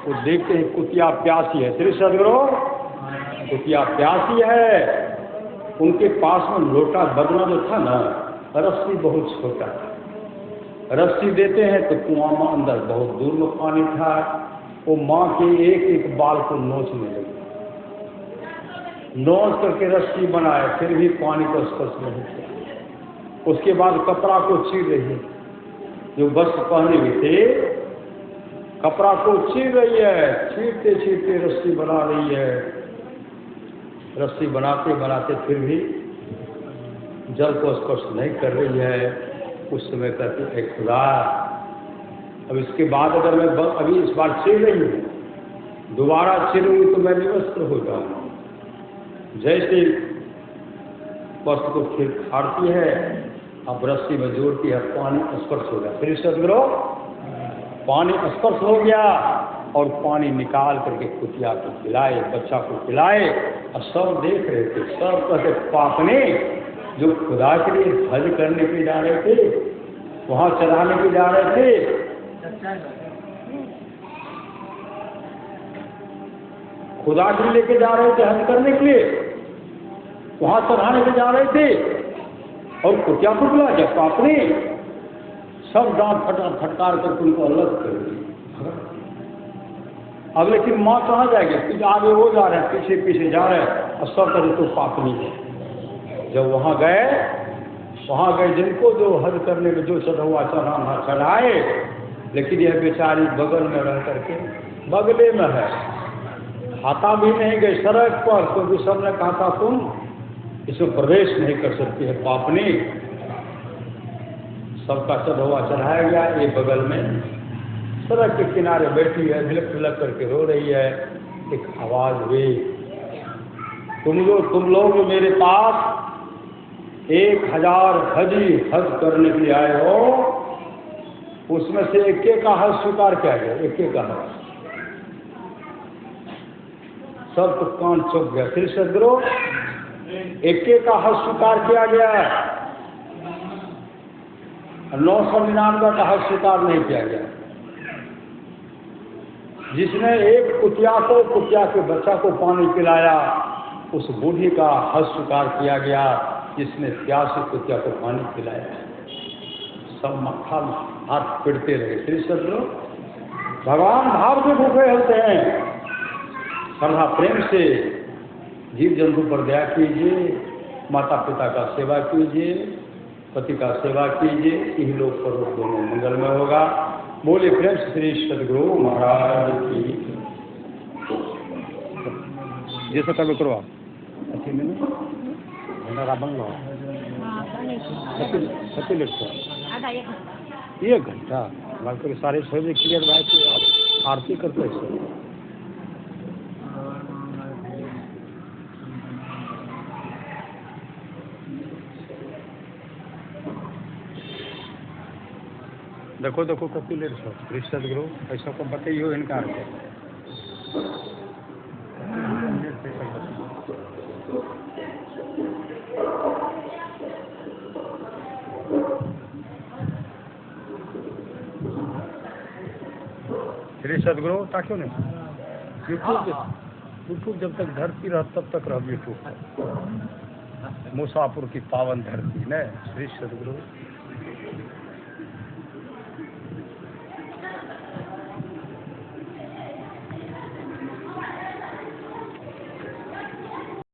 तो देखते हैं कुतिया प्यासी है। श्री सदगुरु कुतिया प्यासी है। उनके पास में लोटा बदना जो था ना, रस्सी बहुत छोटा था। रस्सी देते हैं तो कुआं में अंदर बहुत दूर में पानी था। वो माँ के एक एक बाल को नोचने लगे। नोच करके रस्सी बनाए, फिर भी पानी को स्पर्श नहीं किया। उसके बाद कपड़ा को चीर रही है। जो वस्त्र पहने हुए थे कपड़ा को चीर रही है। चीरते चीरते रस्सी बना रही है। रस्सी बनाते बनाते फिर भी जल को स्पर्श नहीं कर रही है, उस समय कहते हैं खुदा, अब इसके बाद अगर मैं अभी इस बार छीन रही हूँ, दोबारा छीनूंगी तो मैं निवस्त्र हो जाऊंगा। जैसे वस्त्र को फिर फाड़ती है, अब रस्सी में जोड़ती है, पानी स्पर्श हो गया, फिर सदगुरु पानी स्पर्श हो गया और पानी निकाल करके कुतिया को पिलाए, बच्चा को पिलाए। और सब देख रहे थे, सब कहते पापने जो खुदा के लिए हज करने के जा रहे थे, वहां चढ़ाने के जा रहे थे, खुदा के लिए लेके जा रहे थे हज करने के लिए, वहां चढ़ाने के जा रहे थे और कुतिया को पिला। जब पापने सब दांत फटकार कर उनको अलग कर दी। अब लेकिन माँ कहाँ जाएगी, कुछ आगे वो जा रहे हैं, पीछे पीछे जा रहे हैं, और सब तरह तो पापनी है। जब वहाँ गए जिनको जो हज करने में जो चढ़ा चढ़ाना चढ़ाए, लेकिन यह बेचारी बगल में रह करके बगले में है, खाता भी नहीं गए सड़क पर, क्योंकि सबने कहा था तुम इसमें प्रवेश नहीं कर सकती है पापनी। सबका चढ़वा चढ़ाया गया, ये बगल में सड़क के किनारे बैठी है, ढिलक ढिलक करके रो रही है। एक आवाज हुई, तुम लोग मेरे पास 1000 हजी हज करने के लिए आए हो, उसमें से एक का हज स्वीकार किया गया, एक का हज। सब तो कान चुप गया। फिर सदगुरु एक का हज स्वीकार किया गया, 999 का हज स्वीकार नहीं किया गया। जिसने एक कुतिया के बच्चा को पानी पिलाया, उस बूढ़ी का हज स्वीकार किया गया, जिसने प्यासी कुतिया को पानी पिलाया। सब माथा हाथ पिटते रहे। श्री सदगुरु भगवान भाव से भूखे होते हैं, श्रद्धा प्रेम से जीव जंतु पर दया कीजिए, माता पिता का सेवा कीजिए, पति का सेवा कीजिए, यही लोग पर दोनों मंगलमय होगा। बोले प्रेम श्री सदगुरु महाराज की। जैसा कभी करो आप अच्छी में घंटा बन लो, सत्य लगता है 1 घंटा बाकी सारे सोचे क्लियर बात आरती करते हैं। देखो देखो कति लेट सो सदगुरु ऐसा को बताइए इनकार कर। श्री सदगुरु ताक्यों नहीं यूट्यूब जब तक धरती रह तब तक रह यूट्यूब मुसाफिर की पावन धरती ने। श्री सदगुरु